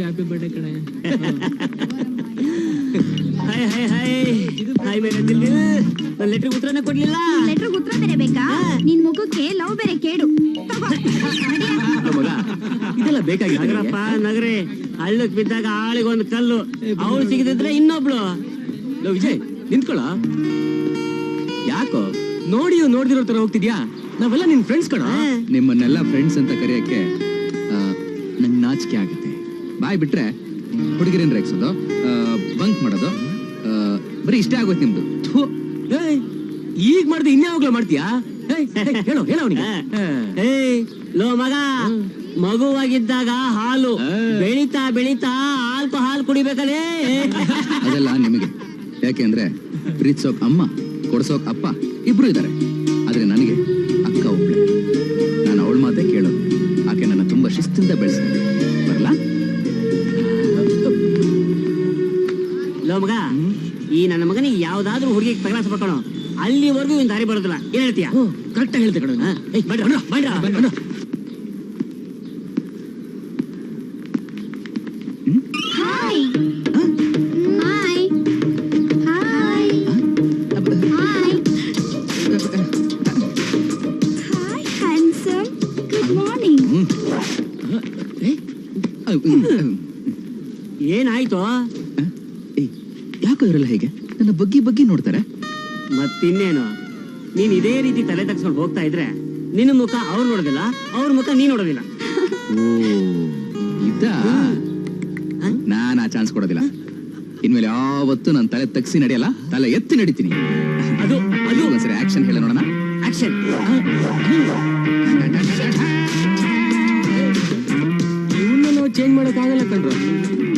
Happy birthday ಕಣೆ. Hi hi hi hi madam, letter ಉತ್ತರನೇ ಕೊಡ್ಲಿಲ್ಲ. ಲೆಟರ್ ಉತ್ತರ ಬೇರೆ ಬೇಕಾ? ನಿನ್ ಮುಖಕ್ಕೆ ಲವ್ ಬೇರೆ ಕೇಡು. ಮಗ ಇದೆಲ್ಲ ಬೇಕಾಗಿ ನಗರಪ್ಪ ನಗರಿ. ಹಳ್ಳಕ್ ಬಿದ್ದಾಗ ಆಳಿಗೊಂದು ಕಲ್ಲು, ಅವಳು ಸಿಗದಿದ್ರೆ ಇನ್ನೊಬ್ಳು. ವಿಜಯ್ ನಿಂತ್ಕೊಳ. ಯಾಕೋ ನೋಡಿಯೋ ನೋಡ್ದಿರೋ ತರ ಹೋಗ್ತಿದ್ಯಾ? ನಾವೆಲ್ಲ ನಿನ್ ಫ್ರೆಂಡ್ಸ್ ಕಣ. ನಿಮ್ಮನ್ನೆಲ್ಲ ಫ್ರೆಂಡ್ಸ್ ಅಂತ ಕರೆಯಕ್ಕೆ ನಂಗೆ ನಾಚಿಕೆ ಆಗುತ್ತೆ. ಬಾಯ್ ಬಿಟ್ರೆ ಹುಡುಗಿರೇನ್ ರೇಗ್ಸೋದು, ಬಂಕ್ ಮಾಡೋದು, ಬರೀ ಇಷ್ಟೇ ಆಗೋಯ್ತು ನಿಮ್ದು. ಈಗ ಮಾಡ್ದೆ ಇನ್ಯಾವಾಗ್ಲೂ ಮಾಡ್ತೀಯಾ? ಹೇಳೋ ಹೇಳೋ ಅವನಿಗೆ. ಲೋ ಮಗ, ಮಗುವಾಗಿದ್ದಾಗ ಹಾಲು ಬೆಳಿತಾ ಬೆಳಿತಾ ಆಲ್ಕೋಹಾಲ್ ಕುಡಿಬೇಕಲ್ಲೇ. ಅದೆಲ್ಲ ನಿಮಗೆ ಯಾಕೆಂದ್ರೆ ಪ್ರೀತಿಸೋಕ್ ಅಮ್ಮ, ಕೊಡ್ಸೋಕ್ ಅಪ್ಪ ಇಬ್ರು ಇದ್ದಾರೆ. ಆದ್ರೆ ನನಗೆ ಅಕ್ಕ ಒಬ್ಳೆ. ನಾನು ಅವಳ ಮಾತೆ ಕೇಳೋದು. ಆಕೆ ನನ್ನ ತುಂಬಾ ಶಿಸ್ತಿಂದ ಬೆಳೆಸಿದೆ. ಬರಲ್ಲ ಲೋ ಮಗ, ಈ ನನ್ನ ಮಗನಿಗೆ ಯಾವ್ದಾದ್ರು ಹುಡುಗಿ ತಗಲಾಸಬೇಕಣ, ಅಲ್ಲಿವರೆಗೂ ಇನ್ ದಾರಿ ಬರೋದಿಲ್ಲ. ಏನ್ ಹೇಳ್ತೀಯ? ಕರೆಕ್ಟ್ ಆಗಿ ಹೇಳ್ತೆ ಕಣ. Hi hi hi hi hi handsome, good morning. ಏನಾಯ್ತು? ಯಾಕೋ ಇವರೆಲ್ಲ ಹೇಗೆ ನನ್ನ ಬಗ್ಗಿ ನೋಡ್ತಾರೆ? ಮತ್ತಿನ್ನೇನು, ನೀನ್ ಇದೇ ರೀತಿ ತಲೆ ತಗ್ಸ್ಕೊಂಡು ಹೋಗ್ತಾ ಇದ್ರೆ ನಿನ್ನ ಮುಖ ಅವ್ರು ನೋಡೋದಿಲ್ಲ, ಅವ್ರ ಮುಖ ನೀ ನೋಡೋದಿಲ್ಲ. ನಾನ್ ಆ ಚಾನ್ಸ್ ಕೊಡೋದಿಲ್ಲ. ಇನ್ಮೇಲೆ ಯಾವತ್ತು ನನ್ನ ತಲೆ ತಗ್ಸಿ ನಡೆಯಲ್ಲ, ತಲೆ ಎತ್ತಿ ನಡಿತೀನಿ. ಅದು ಅದು ಒಂದ್ಸರಿ ಆಕ್ಷನ್ ಹೇಳ ನೋಡೋಣ. ಆಕ್ಷನ್. ಇವನ್ನ ನಾವು ಚೇಂಜ್ ಮಾಡಕ್ ಆಗಲ್ಲ ಕಣ್ರ.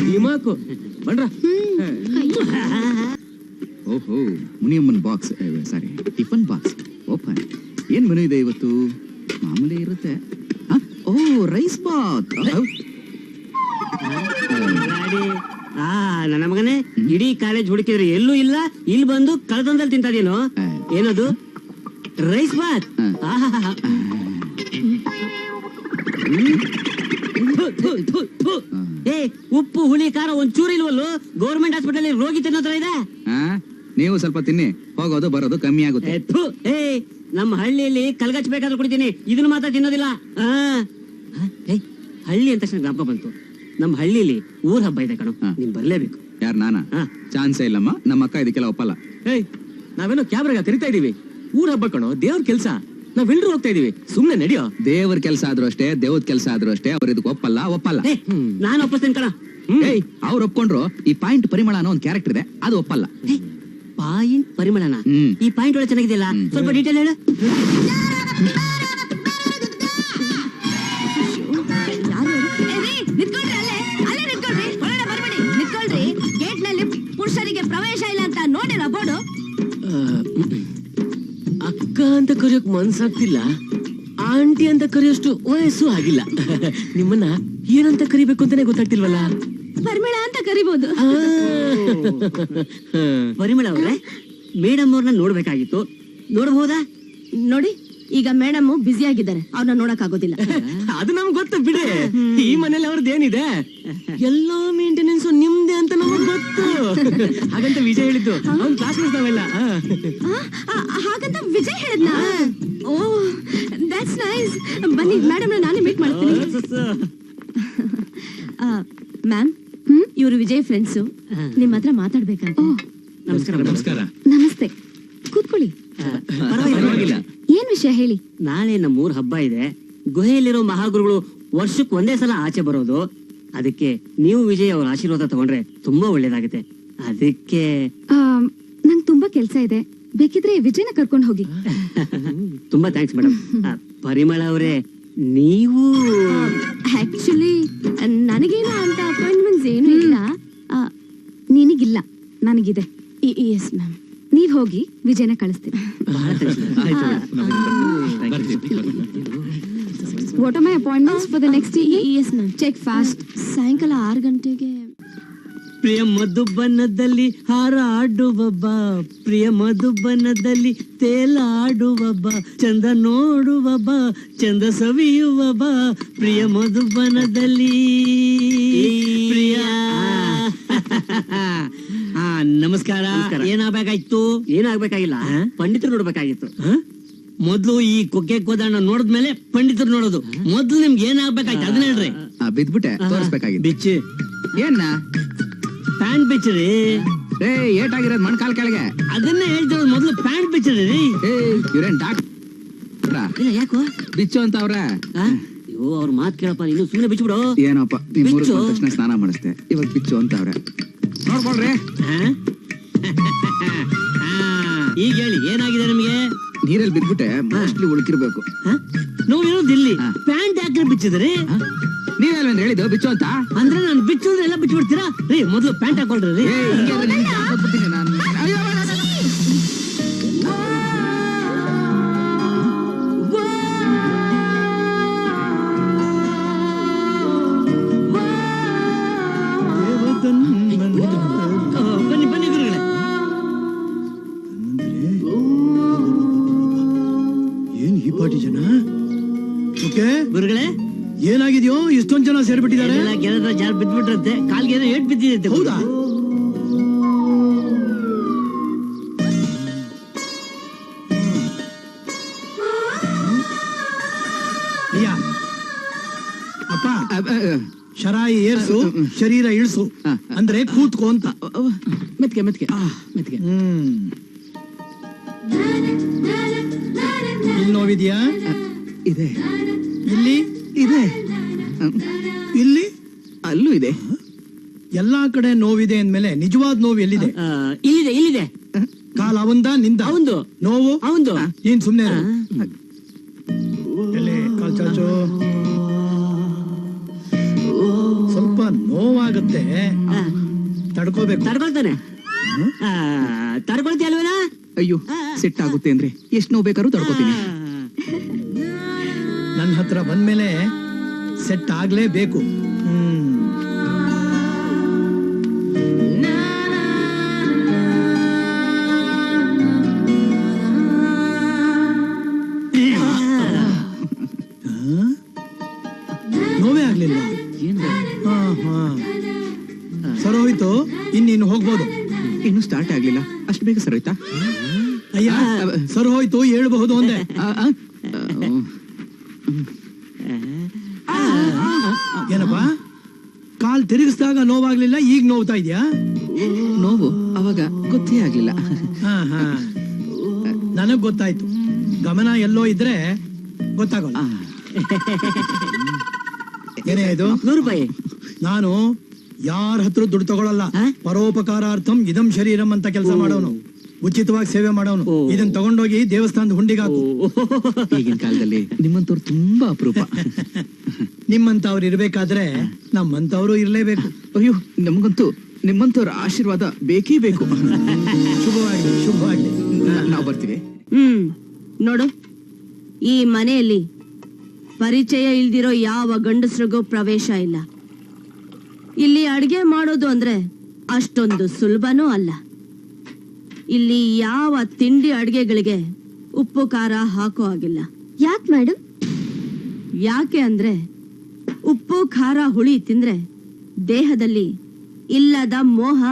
ದಿಮಾಕು ಬನ್ರ. ಓಹೋ, ಮುನಿಯಮ್ಮನ್ ಬಾಕ್ಸ್, ಸಾರಿ ಟಿಫನ್ ಬಾಕ್ಸ್ ಓಪನ್. ಏನ್ ಮೆನು ಇದೆ ಇವತ್ತು? ಮಾಮೂಲಿ ಇರುತ್ತೆ. ಓ, ರೈಸ್ ಬಾತ್. ನನ್ನ ಮಗನೇ, ಇಡೀ ಕಾಲೇಜ್ ಹುಡುಕಿದ್ರೆ ಎಲ್ಲೂ ಇಲ್ಲ, ಇಲ್ಲಿ ಬಂದು ಕಳೆದೊಂದಲ್ಲಿ ತಿಂತದೇನೋ. ಏನದು? ರೈಸ್ ಬಾತ್. ಏ, ಉಪ್ಪು ಹುಳಿ ಖಾರ ಒಂಚೂರು ಇಲ್ವಲ್ಲೋ? ಗೌರ್ಮೆಂಟ್ ಹಾಸ್ಪಿಟಲ್ ರೋಗಿ ತಿನ್ನೋದ್ರ ಇದೆ. ನೀವು ಸ್ವಲ್ಪ ತಿನ್ನಿ, ಹೋಗೋದು ಬರೋದು ಕಮ್ಮಿ ಆಗುತ್ತೆ. ಏ, ನಮ್ಮ ಹಳ್ಳಿಯಲ್ಲಿ ಕಲ್ಗಚ್ಚ ಬೇಕಾದ್ರೂ ಕುಡಿತೀನಿ, ಇದನ್ನ ಮಾತ್ರ ತಿನ್ನೋದಿಲ್ಲ. ಹಳ್ಳಿ ಅಂತ ತಕ್ಷಣ ಜ್ಞಾಪಕ ಬಂತು. ನಮ್ಮ ಹಳ್ಳಿಲಿ ಊರ್ ಹಬ್ಬ ಇದೆ ಕಣೋ, ನೀನ್ ಬರ್ಲೇಬೇಕು. ಯಾರು? ನಾನಾ? ಚಾನ್ಸೇ ಇಲ್ಲಮ್ಮ, ನಮ್ಮ ಅಕ್ಕ ಇದಕ್ಕೆಲ್ಲ ಒಪ್ಪಲ್ಲ. ನಾವೇನೋ ಕ್ಯಾಬ್ರಾಗ ಕರಿತಾ ಇದೀವಿ. ಊರ್ ಹಬ್ಬ ಕಣೋ, ದೇವ್ರ ಕೆಲ್ಸ. ನಾವೆಲ್ಲರೂ ಹೋಗ್ತಾ ಇದೀವಿ, ಸುಮ್ನೆ ನಡಿಯೋ. ದೇವ್ರ ಕೆಲ್ಸ ಆದ್ರೂ ಅಷ್ಟೇ, ದೇವ್ರ ಕೆಲ್ಸ ಆದ್ರೂ ಅಷ್ಟೇ, ಅವ್ರ ಇದಕ್ಕೆ ಒಪ್ಪಲ್ಲ. ನಾನು ಒಪ್ಪಿಸ್ತೇನೆ ಕಣ. ಅವ್ರು ಒಪ್ಕೊಂಡ್ರು. ಈ ಪಾಯಿಂಟ್ ಪರಿಮಳ ಅನ್ನೋ ಒಂದು ಕ್ಯಾರೆಕ್ಟರ್ ಇದೆ, ಅದು ಒಪ್ಪಲ್ಲ. ಪಾಯಿಂಟ್ ಪರಿಮಳನ? ಈ ಪಾಯಿಂಟ್ ಒಳ್ಳೆ ಚೆನ್ನಾಗಿದೆಯಲ್ಲ, ಸ್ವಲ್ಪ ಡೀಟೇಲ್ ಹೇಳು. ಪುರುಷರಿಗೆ ಪ್ರವೇಶ ಇಲ್ಲ ಅಂತ ನೋಡಿಲ್ಲ ಬೋರ್ಡು. ಅಕ್ಕ ಅಂತ ಕರೆಯೋಕ್ ಮನ್ಸಾಗ್ತಿಲ್ಲ, ಆಂಟಿ ಅಂತ ಕರೆಯೋಷ್ಟು ವಯಸ್ಸು ಆಗಿಲ್ಲ. ನಿಮ್ಮನ್ನ ಏನಂತ ಕರಿಬೇಕು ಅಂತಾನೆ ಗೊತ್ತಾಗ್ತಿಲ್ವಲ್ಲ. ಪರಿಮಳ ಅಂತ ಕರಿಬಹುದು. ಪರಿಮಳ ಅವ್ರೆ, ಮೇಡಮ್ ಅವ್ರನ್ನ ನೋಡ್ಬೇಕಾಗಿತ್ತು, ನೋಡಬಹುದಾ? ನೋಡಿ, ಈಗ ಮೇಡಮ್ ಬ್ಯುಸಿ ಆಗಿದ್ದಾರೆ, ಅವ್ರನ್ನ ನೋಡಕ್ ಆಗೋದಿಲ್ಲ. ಅದು ನಮ್ಗೆ ಗೊತ್ತು ಬಿಡಿ. ಈ ಮನೇಲಿ ಅವ್ರದ್ದೇನಿದೆ, ಎಲ್ಲಾ ಮೇಂಟೆನೆನ್ಸ್ ನಿಮ್ದೆ ಅಂತ ನಮಗ್ ಗೊತ್ತು. ಹಾಗಂತ ವಿಜಯ್ ಹೇಳಿದ್ದು, ಅವ್ನ್ ಕ್ಲಾಸ್ಮೇಟ್ಸ್ ನಾವೆಲ್ಲ. ಹಾಗಂತ ವಿಜಯ್ ಹೇಳಿದ್ನ? ಓ, ದಟ್ಸ್ ನೈಸ್. ಬನ್ನಿ, ಮೇಡಮ್ ನಾನೇ ಮೀಟ್ ಮಾಡ್ತೀನಿ. ಮ್ಯಾಮ್, ಇವರು ವಿಜಯ್ ಫ್ರೆಂಡ್ಸು, ನಿಮ್ಮ ಹತ್ರ ಮಾತಾಡ್ಬೇಕಂತ. ನಮಸ್ಕಾರ. ನಮಸ್ಕಾರ. ನಮಸ್ತೆ, ಕೂತ್ಕೊಳ್ಳಿ. ಏನ್ ವಿಷಯ ಹೇಳಿ. ನಾಳೆ ನಮ್ಮೂರ್ ಹಬ್ಬ ಇದೆ. ಗುಹೆಯಲ್ಲಿರೋ ಮಹಾಗುರುಗಳು ವರ್ಷಕ್ಕೆ ಒಂದೇ ಸಲ ಆಚೆ ಬರೋದು. ಅದಕ್ಕೆ ನೀವು ವಿಜಯ್ ಅವ್ರ ಆಶೀರ್ವಾದ ತಗೊಂಡ್ರೆ ತುಂಬಾ ಒಳ್ಳೇದಾಗುತ್ತೆ. ಅದಕ್ಕೆ ನಂಗೆ ತುಂಬಾ ಕೆಲ್ಸ ಇದೆ, ಬೇಕಿದ್ರೆ ವಿಜಯನ ಕರ್ಕೊಂಡು ಹೋಗಿ. ತುಂಬಾ ಥ್ಯಾಂಕ್ಸ್ ಮೇಡಮ್. ಪರಿಮಳ ಅವರೇ, ನೀವು ಆಕ್ಚುಲಿ ನನಗೇನು ಅಂತ ಅಪಾಯಿಂಟ್ಮೆಂಟ್ಸ್ ಏನು ಇಲ್ಲ. ನಿನಗಿಲ್ಲ, ನನಗಿದೆ. ಎಸ್ ಮ್ಯಾಮ್, ನೀವ್ ಹೋಗಿ ವಿಜಯನ ಕಳಿಸ್ತೀನಿ. What are my appointments for the next? Yes ma'am. Check fast. ಸಾಯಂಕಾಲ 6 ಗಂಟೆಗೆ. ಪ್ರಿಯ ಮಧುಬನದಲ್ಲಿ ಹಾರಾಡುವ ಬಾ, ಪ್ರಿಯ ಮಧುಬನದಲ್ಲಿ ತೇಲಾಡುವ ಬಾ, ಚಂದ ನೋಡುವ ಬಾ, ಚಂದ ಸವಿಯುವ ಬಾ, ಪ್ರಿಯ ಮಧುಬನದಲ್ಲಿ ಪ್ರಿಯ. ನಮಸ್ಕಾರ. ಏನಾಗ್ಬೇಕಾಯ್ತು? ಏನಾಗ್ಬೇಕಾಗಿಲ್ಲ, ಪಂಡಿತರು ನೋಡ್ಬೇಕಾಗಿತ್ತು. ಮೊದ್ಲು ಈ ಕೊಕ್ಕೆ ಕೋದಣ್ಣ ನೋಡಿದ್ಮೇಲೆ ಪಂಡಿತರು ನೋಡೋದು. ಮೊದ್ಲು ನಿಮ್ಗೆ ಏನಾಗ್ಬೇಕಾಯ್ತು ಅದನ್ನ ಹೇಳ್ರಿ. ಬಿದ್ಬಿಟ್ಟೆ ತೋರಿಸ್ಬೇಕಾಗಿತ್ತು. ಬಿಚ್ಚಿ ಏನ ಪ್ಯಾಂಟ್ ಬಿಚ್ಚ್ರಿ. ಏಟಾಗಿರೋದ್ ಮಣ್ಕಾಲ್ ಕೆಳಗೆ. ಅದನ್ನೇ ಹೇಳ್ತಿರೋದು, ಮೊದ್ಲು ಪ್ಯಾಂಟ್ ಬಿಚ್ಚ್ರಿ. ಇವ್ರೇನ್ ಡಾಕ್ಟರ್ ಯಾಕೋ ಬಿಚ್ಚು ಅಂತ ಅವ್ರ? ಅಯ್ಯೋ ಅವ್ರ ಮಾತ್ ಕೇಳಪ್ಪ, ನೀನು ಸುಮ್ಮನೆ ಬಿಚ್ಬಿಡು. ಏನಪ್ಪ ನಿಮ್ ತಕ್ಷಣ ಸ್ನಾನ ಮಾಡಿಸ್ತೆ, ಇವಾಗ ಬಿಚ್ಚು ಅಂತ ಅವ್ರೆ. ನೋಡ್ಕೊಳ್ರಿ. ಈಗ ಹೇಳಿ ಏನಾಗಿದೆ ನಿಮ್ಗೆ? ನೀರಲ್ಲಿ ಬಿದ್ಬಿಟ್ಟೆ, ಮೋಸ್ಟ್ಲಿ ಉಳ್ಕಿರ್ಬೇಕು. ನೋವಿರೋದು ಇಲ್ಲಿ. ಪ್ಯಾಂಟ್ ಯಾಕೆ ಬಿಚ್ಚಿದ್ರಿ? ನೀವೇನ್ ಹೇಳಿದ್ದು ಬಿಚ್ಚು ಅಂತ? ಅಂದ್ರೆ ನಾನು ಬಿಚ್ಚುದ್ರೆ ಎಲ್ಲ ಬಿಚ್ಚಿಬಿಡ್ತೀರಾ ರೀ? ಮೊದ್ಲು ಪ್ಯಾಂಟ್ ಹಾಕೊಳ್ರಿ. ಬನ್ನಿ ಬನ್ನಿ ಗುರುಗಳೇ. ಏನ್ ಈ ಪಾಟಿ ಜನ? ಓಕೆ ಗುರುಗಳೇ, ಏನಾಗಿದ್ಯೋ? ಇಷ್ಟೊಂದ್ ಜನ ಸೇರ್ಬಿಟ್ಟಿದ್ದಾರೆ. ಗೆಲ್ಲದ ಜಾರ್ ಬಿದ್ಬಿಟ್ರಂತೆ, ಕಾಲ್ಗೆ ಏನೋ ಏಟ್ ಬಿದ್ದಿದೆ. ಹೌದಾ? ಅಯ್ಯ ಅಪ್ಪ, ಶರಾಯಿ ಏರ್ಸು, ಶರೀರ ಇಳಿಸು ಅಂದ್ರೆ ಕೂತ್ಕೋ ಅಂತ. ಮೆತ್ಗೆ ಮೆತ್ಗೆ ಮೆತ್ಗೆ. ಇಲ್ಲಿ ನೋವಿದ್ಯಾ? ಇದೆ. ಇಲ್ಲಿ ಇದೆ. ಇಲ್ಲಿ ಅಲ್ಲೂ ಇದೆ. ಎಲ್ಲಾ ಕಡೆ ನೋವಿದೆ ಅಂದ್ಮೇಲೆ ನಿಜವಾದ ನೋವು ಎಲ್ಲಿದೆ? ಇಲ್ಲಿದೆ ಇಲ್ಲಿದೆ. ಕಾಲ ಅವಂದ ನಿಂದ? ಅವಂದು. ನೋವು ಅವಂದು. ನೀನ್ ಸುಮ್ನೆ ಇರು. ಎಲ್ಲಿ ಕಾಲ್ ಚಾಚು. ಸ್ವಲ್ಪ ನೋವಾಗುತ್ತೆ, ತಡ್ಕೋಬೇಕು. ತಡ್ಕೊಳ್ತಾನೆ. ತಡ್ಕೊಳ್ತಿ ಅಲ್ವೇನಾ? ಅಯ್ಯೋ ಸಿಟ್ಟಾಗುತ್ತೆ ಅಂದ್ರೆ ಎಷ್ಟ್ ನೋವು ಬೇಕಾದ್ರೂ ತಡ್ಕೋತೀನಿ. ನನ್ನ ಹತ್ರ ಬಂದ್ಮೇಲೆ ಸೆಟ್ ಆಗ್ಲೇಬೇಕು. ನೋವೇ ಆಗ್ಲಿಲ್ಲ. ಸರೋಯ್ತು, ಇನ್ನೀನು ಹೋಗ್ಬೋದು. ಇನ್ನು ಸ್ಟಾರ್ಟ್ ಆಗ್ಲಿಲ್ಲ, ಅಷ್ಟು ಬೇಗ ಸರೋಯ್ತಾ? ಅಯ್ಯ ಸರ್ ಹೋಯ್ತು, ಹೇಳ್ಬಹುದು ಅಂದೆ. ಏನಪ್ಪ, ಕಾಲ್ ತಿರುಗಿಸಿದಾಗ ನೋವಾಗ್ಲಿಲ್ಲ, ಈಗ ನೋವ್ತಾ ಇದ್ಯಾ? ನೋವು ಅವಾಗ ಗೊತ್ತೇ ಆಗ್ಲಿಲ್ಲ. ನನಗ್ ಗೊತ್ತಾಯ್ತು. ಗಮನ ಎಲ್ಲೋ ಇದ್ರೆ ಗೊತ್ತಾಗೋಲ್ಲ. ಏನೇ ಇದು? 100 ರೂಪಾಯಿ. ನಾನು ಯಾರ ಹತ್ರ ದುಡ್ಡು ತಗೊಳಲ್ಲ. ಪರೋಪಕಾರಾರ್ಥಂ ಇದಂ ಶರೀರಂ ಅಂತ ಕೆಲಸ ಮಾಡೋನು, ಉಚಿತವಾಗಿ ಸೇವೆ ಮಾಡೋನು. ಇದನ್ನ ತಗೊಂಡೋಗಿ ದೇವಸ್ಥಾನದ ಹುಂಡಿಗಾಕು. ಈಗಿನ ಕಾಲದಲ್ಲಿ ನಿಮ್ಮಂತವ್ರು ತುಂಬಾ ಅಪರೂಪ. ನಿಮ್ಮಂತವ್ರು ಇರ್ಬೇಕಾದ್ರೆ ನಮ್ಮಂತವ್ರು ಇರ್ಲೇಬೇಕು. ಅಯ್ಯೋ ನಮ್ಗಂತೂ ನಿಮ್ಮಂತವ್ರ ಆಶೀರ್ವಾದ ಬೇಕೇ ಬೇಕು. ಶುಭವಾಗ್ಲಿ, ಶುಭವಾಗ್ಲಿ. ನಾವು ಬರ್ತೀವಿ. ನೋಡು, ಈ ಮನೆಯಲ್ಲಿ ಪರಿಚಯ ಇಲ್ದಿರೋ ಯಾವ ಗಂಡಸ್ರಿಗೂ ಪ್ರವೇಶ ಇಲ್ಲ. ಇಲ್ಲಿ ಅಡ್ಗೆ ಮಾಡೋದು ಅಂದ್ರೆ ಅಷ್ಟೊಂದು ಸುಲಭನೂ ಅಲ್ಲ. ಇಲ್ಲಿ ಯಾವ ತಿಂಡಿ ಅಡ್ಗೆಗಳಿಗೆ ಉಪ್ಪು ಖಾರ ಹಾಕೋ ಆಗಿಲ್ಲ. ಯಾಕೆ ಮೇಡಮ್? ಯಾಕೆ ಅಂದ್ರೆ ಉಪ್ಪು ಖಾರ ಹುಳಿ ತಿಂದ್ರೆ ದೇಹದಲ್ಲಿ ಇಲ್ಲದ ಮೋಹ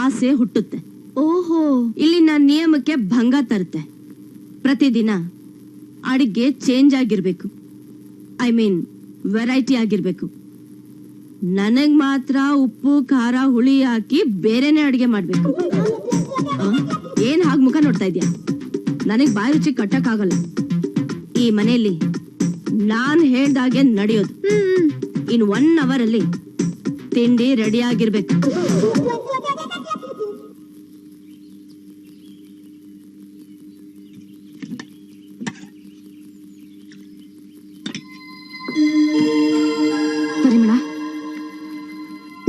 ಆಸೆ ಹುಟ್ಟುತ್ತೆ. ಓಹೋ, ಇಲ್ಲಿನ ನಿಯಮಕ್ಕೆ ಭಂಗ ತರುತ್ತೆ. ಪ್ರತಿದಿನ ಅಡಿಗೆ ಚೇಂಜ್ ಆಗಿರ್ಬೇಕು. ಐ ಮೀನ್ ವೆರೈಟಿ ಆಗಿರ್ಬೇಕು. ನನಗ್ ಮಾತ್ರ ಉಪ್ಪು ಖಾರ ಹುಳಿ ಹಾಕಿ ಬೇರೆನೆ ಅಡಿಗೆ ಮಾಡ್ಬೇಕು. ಏನ್ ಹಾಗೆ ಮುಖ ನೋಡ್ತಾ ಇದ್ಯಾ? ನನಗ್ ಬಾಯಿ ರುಚಿ ಕಟ್ಟಕ್ಕಾಗಲ್ಲ. ಈ ಮನೆಯಲ್ಲಿ ನಾನ್ ಹೇಳ್ದಾಗೆ ನಡೆಯೋದು. ಇನ್ 1 ಅವರ್ ಅಲ್ಲಿ ತಿಂಡಿ ರೆಡಿ ಆಗಿರ್ಬೇಕು. ಪರಿಮಳ,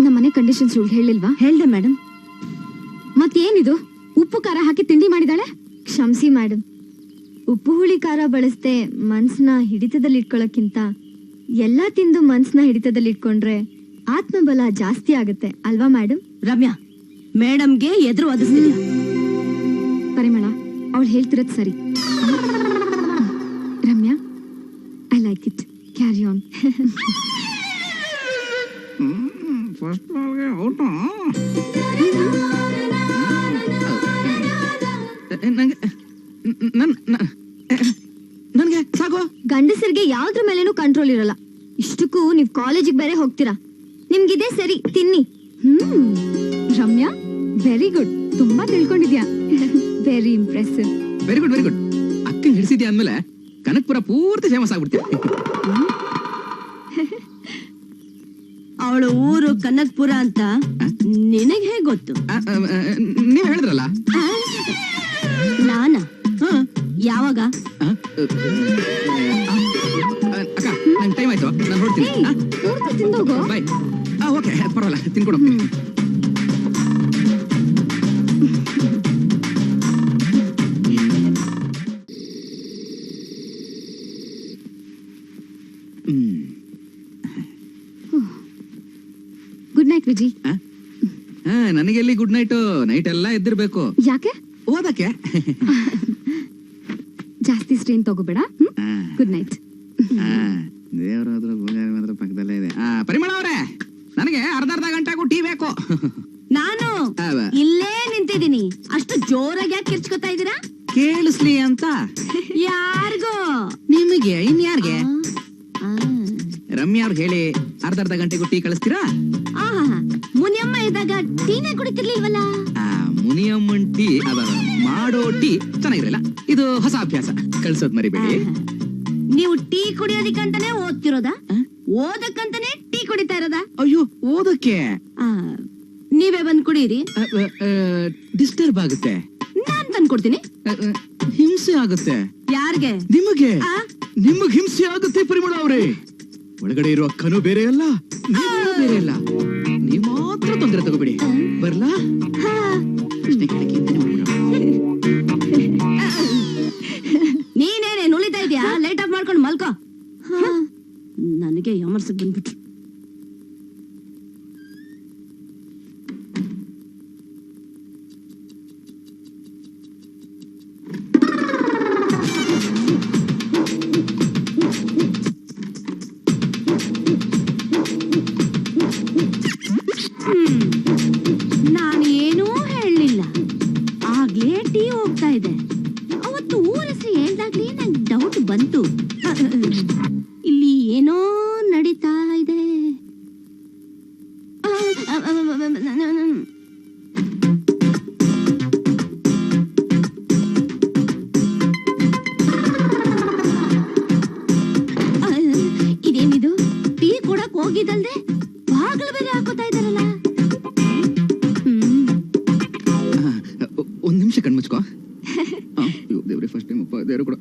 ನಮ್ಮನೆ ಕಂಡೀಷನ್ಸ್ ಇವಳು ಹೇಳಿಲ್ವಾ? ಹೇಳ್ದೆ ಮೇಡಮ್. ಮತ್ತೇನಿದು? ಉಪ್ಪು ಖಾರ ಹಾಕಿ ತಿಂಡಿ ಮಾಡಿದಾಳೆ? ಕ್ಷಮಿಸಿ ಮೇಡಮ್, ಉಪ್ಪು ಹುಳಿ ಖಾರ ಬಳಸದೆ ಮನ್ಸನ್ನ ಹಿಡಿತದಲ್ಲಿ ಇಟ್ಕೊಳ್ಳೋಕ್ಕಿಂತ ಎಲ್ಲಾ ತಿಂದು ಮನ್ಸನ್ನ ಹಿಡಿತದಲ್ಲಿ ಇಟ್ಕೊಂಡ್ರೆ ಆತ್ಮಬಲ ಜಾಸ್ತಿ ಆಗುತ್ತೆ ಅಲ್ವಾ ಮೇಡಮ್? ರಮ್ಯಾ, ಮೇಡಮ್ಗೆ ಎದುರು ಒದಿಸ್ತಿದ್ಯಾ? ಪರಿಮಳ, ಅವಳು ಹೇಳ್ತಿರೋದು ಸರಿ. Ramya, I like it, carry on. ನನ್ಗೆ ಸಾಕು. ಗಂಡಸರಿಗೆ ಯಾವ್ದ್ರ ಮೇಲೇನೂ ಕಂಟ್ರೋಲ್ ಇರಲ್ಲ. ಇಷ್ಟಕ್ಕೂ ನೀವ್ ಕಾಲೇಜಿಗೆ ಬೇರೆ ಹೋಗ್ತೀರಾ. ನಿಮ್ಗಿದೇ ಸರಿ, ತಿನ್ನಿ. ರಮ್ಯಾ, ವೆರಿ ಗುಡ್, ತುಂಬಾ ತಿಳ್ಕೊಂಡಿದ್ಯಾ. Very impressive. Very good very good. ಅಕ್ಕಂಗ್ ಹಿಡಿಸಿದ್ಯಾ ಅಂದ್ಮೇಲೆ ಕನಕ್ಪುರ ಪೂರ್ತಿ ಫೇಮಸ್ ಆಗ್ಬಿಡ್ತೀವಿ. ಅವಳ ಊರು ಕನಕ್ಪುರ ಅಂತ ನಿನಗೆ ಹೇಗ್ ಗೊತ್ತು? ನೀವ್ ಹೇಳಿದ್ರಲ್ಲ. ನಾನಾ? ಯಾವಾಗ? ಅಕ್ಕ, ನನ್ ಟೈಮ್ ಆಯ್ತು, ನಾನು ಹೊರಡ್ತೀನಿ. ತಿಂದೋಗೋ. ಬಾಯ್. ಓಕೆ, ಪರವಾಗಿಲ್ಲ, ತಿನ್ಕೊಂಡು ಹೋಗ್ತೀನಿ. Good night Viji. ನನಗೆಲ್ಲಿ ಗುಡ್ ನೈಟ್? ನೈಟ್ ಎಲ್ಲ ಎದ್ದಿರ್ಬೇಕು. ಯಾಕೆ? ಓದಕ್ಕೆ. ಜಾಸ್ತಿ ಸ್ಟ್ರೇನ್ ತಗೋಬೇಡ. Good night. ದೇವರಾದ್ರೂ ಮಾತ್ರ ಪಕ್ಕದಲ್ಲೇ ಇದೆ. ಪರಿಮಳ ಅವರೇ, ನನಗೆ ಅರ್ಧ ಗಂಟೆಗೂ ಟೀ ಬೇಕು. ನಾನು ಇಲ್ಲೇ ನಿಂತಿದ್ದೀನಿ. ಅಷ್ಟು ಜೋರಾಗಿ ಯಾಕೆ ಕಿರ್ಚ್ಕೊತಾ ಇದ್ದೀರಾ? ಕೇಳಿಸ್ಲಿ ಅಂತ. ಯಾರಿಗೋ? ನಿಮಗೆ, ಇನ್ಯಾರ್ಗೆ? ರಮ್ಯಾ ಅವ್ರಿಗೆ ಹೇಳಿ ಅರ್ಧ ಗಂಟೆಗೂ ಟೀ ಕಳಿಸ್ತೀರಾ? ಮುನಿಯಮ್ಮ ಇದ್ದಾಗ ಟೀನೇ ಕುಡಿತಿರ್ಲಿಲ್ವಲ್ಲ? ಮುನಿಯಮ್ಮನ್ ಟೀ ಮಾಡೋ ಟೀ ಚೆನ್ನಾಗಿರಲ್ಲ. ಇದು ಹೊಸ ಅಭ್ಯಾಸ, ಕಳ್ಸೋದ್ ಮರಿಬೇಡಿ. ನೀವು ಟೀ ಕುಡಿಯೋದಕ್ಕಂತಾನೆ ಓದ್ತಿರೋದಾ? ಓದಕ್ಕಂತಾನೆ ಟೀ ಕುಡಿತಾ ಇರೋದಾ? ಅಯ್ಯೋ, ಓದಕ್ಕೆ. ನೀವೇ ಬಂದ್ ಕುಡೀರಿ. ಡಿಸ್ಟರ್ಬ್ ಆಗುತ್ತೆ. ನಾನ್ ತಂದ್ಕೊಡ್ತೀನಿ. ಹಿಂಸೆ ಆಗುತ್ತೆ. ಯಾರ್ಗೆ? ನಿಮಗೆ. ನಿಮಗ್ ಹಿಂಸೆ ಆಗುತ್ತೆ ಪರಿಮಳ ಅವ್ರೆ. ಒಳಗಡೆ ಇರೋ ಅಕ್ಕನೂ ಬೇರೆ ಅಲ್ಲ, ನೀವು ಬೇರೆ ಅಲ್ಲ. ನೀವ್ ಮಾತ್ರ ತೊಂದರೆ ತಗೋಬೇಡಿ. ಬರ್ಲಾ? ನೀನೇನೆ ನುಳಿತಾ ಇದ್ಯಾ? ಲೈಟ್ ಆಫ್ ಮಾಡ್ಕೊಂಡು ಮಲ್ಕೋ. ನನಗೆ ಯಮರ್ಸಕ್ ಬಂದ್ಬಿಟ್ರು. ನಾನು ಏನೂ ಹೇಳಲಿಲ್ಲ, ಆಗ್ಲೇ ಟೀ ಹೋಗ್ತಾ ಇದೆ. ಅವತ್ತು ಊರ ಹೆಸರು ಹೇಳ್ದಾಗ್ಲೇ ನಂಗೆ ಡೌಟ್ ಬಂತು. ಇಲ್ಲಿ ಏನೋ ನಡೀತಾ ಇದೆ. ಇದೇನಿದು? ಟೀ ಕೊಡಕ್ ಹೋಗಿದ್ದಲ್ದೆ ಬಾಗಿಲು ಬೇರೆ ಹಾಕೋತಾ ಇದಾರಲ್ಲ. ಒಂದ್ ನಿಮಿಷ ಕಣ್ಮುಚ್ಕೋ. ದೇವ್ರೆ, ಫಸ್ಟ್ ಟೈಮ್ ಅಪ್ಪ ದೇವ್ರು ಕೂಡ.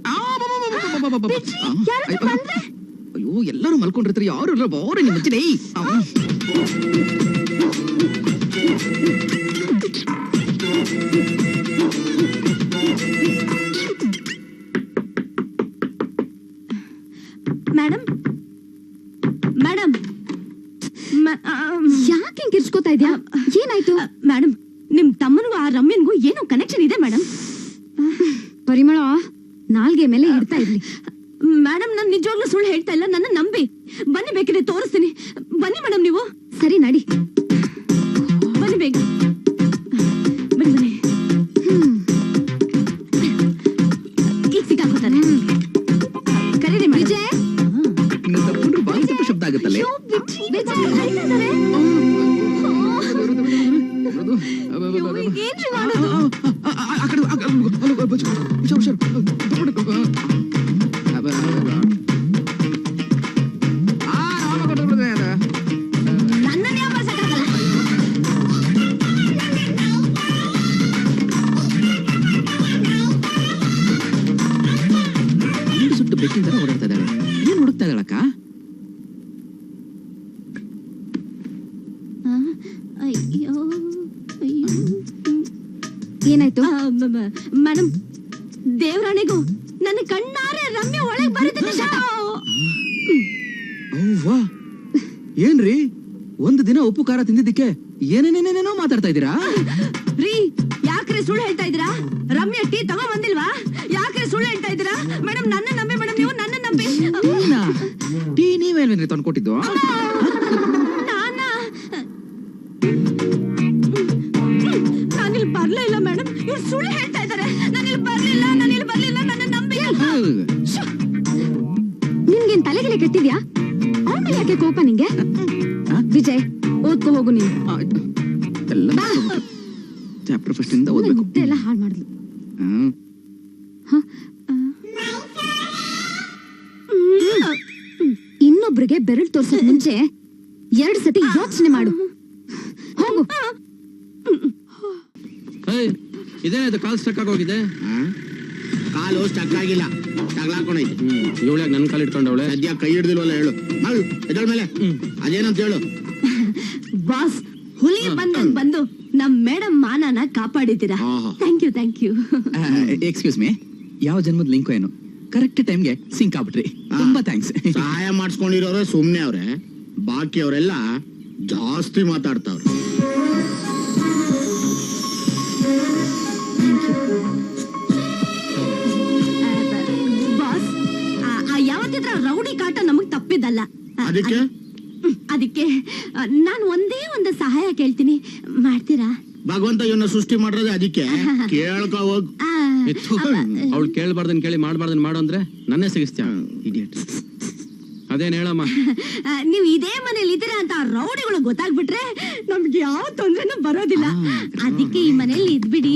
ಅಯ್ಯೋ, ಎಲ್ಲರೂ ಮಲ್ಕೊಂಡಿರ್ತಾರೆ, ಯಾರು ಇಲ್ಲ. ಬಾರಿ ನಿಮ್ಮ ಮುಚ್ಚಿದೆ. ಮೇಡಮ್, ಮೇಡಮ್, ಯಾಕೆ ಕಿರ್ಚ್ಕೋತಾ ಇದ್ಯಾ? ಏನಾಯ್ತು? ಮೇಡಮ್, ನಿಮ್ ತಮ್ಮನಿಗೂ ಆ ರಮ್ಯನ್ಗೂ ಏನೋ ಕನೆಕ್ಷನ್ ಇದೆ ಮೇಡಮ್. ಪರಿಮಳ, ನಾಲ್ಗೆ ಮೇಲೆ ಇಡ್ತಾ ಇರ್ಲಿ. ಮೇಡಮ್, ನಾನು ನಿಜವಾಗ್ಲೂ ಸುಳ್ಳು ಹೇಳ್ತಾ ಇಲ್ಲ, ನನ್ನ ನಂಬಿ. ಬನ್ನಿ, ಬೇಕಿದ್ರೆ ತೋರಿಸ್ತೀನಿ. ಬನ್ನಿ ಮೇಡಮ್, ನೀವು. ಸರಿ, ನಡಿ. ಬನ್ನಿ ಬೇಗ, ಬನ್ನಿ ಬನ್ನಿ. ಈಗ ಸಿಕ್ಕಾಕೋತಾನೆ. ಕರೀರಿ ವಿಜಯ್. ತಪ್ಪಿಕೊಂಡ್ರು ಬಾಯಿ ತಪ್ಪ ಶಬ್ದ ಆಗುತ್ತಲ್ಲೇ. ಸುಟ್ಟು ಬೆಕ್ಕಿನ ತರ ಓಡಾಡ್ತಾ ಇದ್ದಾಳೆ. ಏನ್ ಹುಡುಕ್ತಾ ಇದ್ದಾಳಕ್ಕ? ಏನಾಯ್ತು? ಮೇಡಮ್, ದೇವರಾಣಿಗೂ ನನ್ನ ಕಣ್ಣಾರೆ ರಮ್ಯ ಒಳಗೆ ಬರುತ್ತೆ. ಏನ್ರಿ, ಒಂದು ದಿನ ಉಪ್ಪು ಖಾರ ತಿಂದಿದ್ದಕ್ಕೆ ಏನೇನೇನೇನೋ ಮಾತಾಡ್ತಾ ಇದ್ದೀರಾ? ರೀ ಯಾಕ್ರೆ ಸುಳ್ಳು ಹೇಳ್ತಾ ಇದ್ದೀರಾ? ರಮ್ಯಾ ಟೀ ತಗೋ ಬಂದಿಲ್ವಾ? ಯಾಕ್ರೆ ಸುಳ್ಳು ಹೇಳ್ತಾ ಇದ್ದೀರಾ? ಮೇಡಮ್ ನನ್ನ ನಂಬಿ ಮೇಡಮ್, ನೀವು ನನ್ನ ನಂಬಿ. ಟೀ ನೀವೇನ್ರಿ ತಂದ್ಕೊಟ್ಟಿದ್ದು? ನಾನಿಲ್ಲಿ ಬರ್ಲೇ ಇಲ್ಲ ಮೇಡಮ್, ಇವ್ರು ಸುಳ್ಳು ಹೇಳ್ತಾ ಇದ್ದಾರೆ. ನಾನಿಲ್ಲಿ ಬರ್ಲಿಲ್ಲ, ನನ್ನ ನಂಬಿ. ನಿನ್ಗೇನ್ ತಲೆಗೆಲೆ ಕೆಟ್ಟಿದ್ಯಾ? ಆಮೇಲೆ ಯಾಕೆ ಕೋಪ ನಿಂಗೆ? ವಿಜಯ್ ಓದ್ಕೋ ಹೋಗು ನೀನು. ಚಾಪ್ಟರ್ ಫಸ್ಟ್ ಇಂದ ಓದ್ಬೇಕು. ಮುದ್ದೆ ಎಲ್ಲ ಹಾಳು ಮಾಡಿದ್ಲು. ಇನ್ನೊಬ್ರಿಗೆ ಬೆರಳು ತೋರ್ಸೋಕ್ ಮುಂಚೆ 2 ಸತಿ ಯೋಚನೆ ಮಾಡು. ಹೋಗು. ಇದೇನಾಯ್ತು? ಕಾಲ್ ಸ್ಟಕ್ ಆಗೋಗಿದೆ. ಕಾಲು ಸ್ಟಕ್ ಆಗಿಲ್ಲ, ತಗ್ಲಾಕೊಂಡೈತಿ. ಇವಳ್ಯಾಗ ನನ್ ಕಾಲ್ ಇಟ್ಕೊಂಡವಳೆ. ಸದ್ಯ ಕೈ ಹಿಡ್ದಿಲ್ವಲ್ಲ, ಹೇಳು ಮಾಡು ಎದಳ ಮೇಲೆ ಅದೇನಂತ ಹೇಳು. ಬಾಸ್, ಹುಲಿ ಬಂದು ನಮ್ ಮೇಡಮ್ ಮಾನನ ಕಾಪಾಡಿದ್ದೀರಾ. Thank you. ಎಕ್ಸ್ಕ್ಯೂಸ್ ಮೀ, ಯಾವ ಜನ್ಮದ ಲಿಂಕ್ ಏನು? ಕರೆಕ್ಟ್ ಟೈಮ್ಗೆ ಸಿಂಕ್ ಆಗ್ಬಿಟ್ರಿ. ತುಂಬಾ ಥ್ಯಾಂಕ್ಸ್. ಸಹಾಯ ಮಾಡಿಸ್ಕೊಂಡಿರೋರೆ ಸುಮ್ನೆ ಅವ್ರೆ, ಬಾಕಿ ಅವರೆಲ್ಲ ಜಾಸ್ತಿ ಮಾತಾಡ್ತಾವ್ರೆ. ಬಾಸ್, ಯಾವತ್ತಿದ್ರ ರೌಡಿ ಕಾಟ ನಮಗ್ ತಪ್ಪಿದ್ದಲ್ಲ. ಅದಕ್ಕೆ ನಾನು ಒಂದೇ ಒಂದು ಸಹಾಯ ಕೇಳ್ತೀನಿ, ಮಾಡ್ತೀರಾ? ಭಗವಂತ ಇವನ್ನ ಸೃಷ್ಟಿ ಮಾಡಿರೋದೇ ಅದಕ್ಕೆ. ಕೇಳ್ಕೊ ಹೋಗ್. ಅವಳು ಕೇಳ್ಬಾರ್ದನ್ ಕೇಳಿ ಮಾಡ್ಬಾರ್ದನ್ ಮಾಡು ಅಂದ್ರೆ ನನ್ನೇ ಸಿಗಿಸ್ತೀಯ. ಇಡಿಯಟ್. ಅದೇನ್ ಹೇಳಮ್ಮ? ನೀವ್ ಇದೇ ಮನೇಲಿ ಇದ್ದೀರಾ ಅಂತ ರೌಡಿಗಳು ಗೊತ್ತಾಗ್ಬಿಟ್ರೆ ನಮ್ಗೆ ಯಾವ ತೊಂದ್ರೆನೂ ಬರೋದಿಲ್ಲ. ಅದಕ್ಕೆ ಈ ಮನೇಲಿ ಇದ್ಬಿಡಿ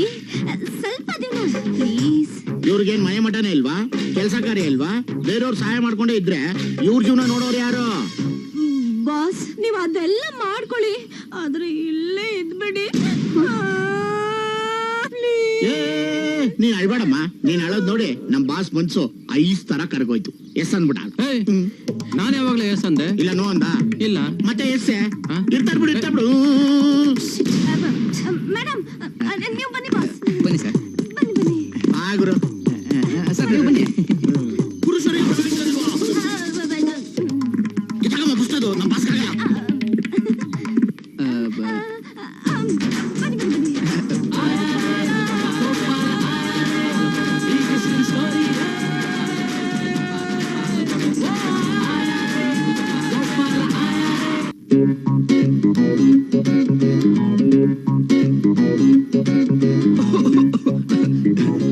ಸ್ವಲ್ಪ ದಿನ ಪ್ಲೀಸ್. ಇವ್ರಿಗೇನ್ ಮನೆ ಮಠನೇ ಇಲ್ವಾ? ಕೆಲ್ಸ ಕಾರ್ಯ ಇಲ್ವಾ? ಬೇರೆಯವ್ರು ಸಹಾಯ ಮಾಡ್ಕೊಂಡೇ ಇದ್ರೆ ಇವ್ರ ಜೀವನ ನೋಡೋರು ಯಾರು? ಬಾಸ್, ನೀವ್ ಅದೆಲ್ಲ ಮಾಡ್ಕೊಳ್ಳಿ, ಆದ್ರೆ ಇಲ್ಲೇ ಇದ್ಬಿಡಿ. ನೀನ್ ಅಳ್ಬೇಡಮ್ಮ. ನೀನ್ ಅಳೋದ್ ನೋಡಿ ನಮ್ ಬಾಸ್ ಮನ್ಸು ಐಸ್ ತರ ಕರ್ಗೋಯ್ತು. ಎಸ್ ಅಂದ್ಬಿಟ್ಟ. ನಾನ್ ಯಾವಾಗ್ಲೂ ಎಸ್ ಅಂದೆ? ಇಲ್ಲ ನೋ ಅಂದ? ಇಲ್ಲ ಮತ್ತೆ ಎಸ್ಸೆ ಇರ್ತಾರ ಬಿಡು, ಇರ್ತಾರ ಬಿಡು. ಮೇಡಮ್ ನೀವು ಬನ್ನಿ ಬಾಸ್. ಬನ್ನಿ ಸರ್. ಬನ್ನಿ. ಗುರು ಸರ್ ನೀವು ಬನ್ನಿ. ಪುರುಷರೇ ಇದಾಗಮ್ಮ ಪುಸ್ತಕ ನಮ್ ಬಾಸ್ ಕಾಗ.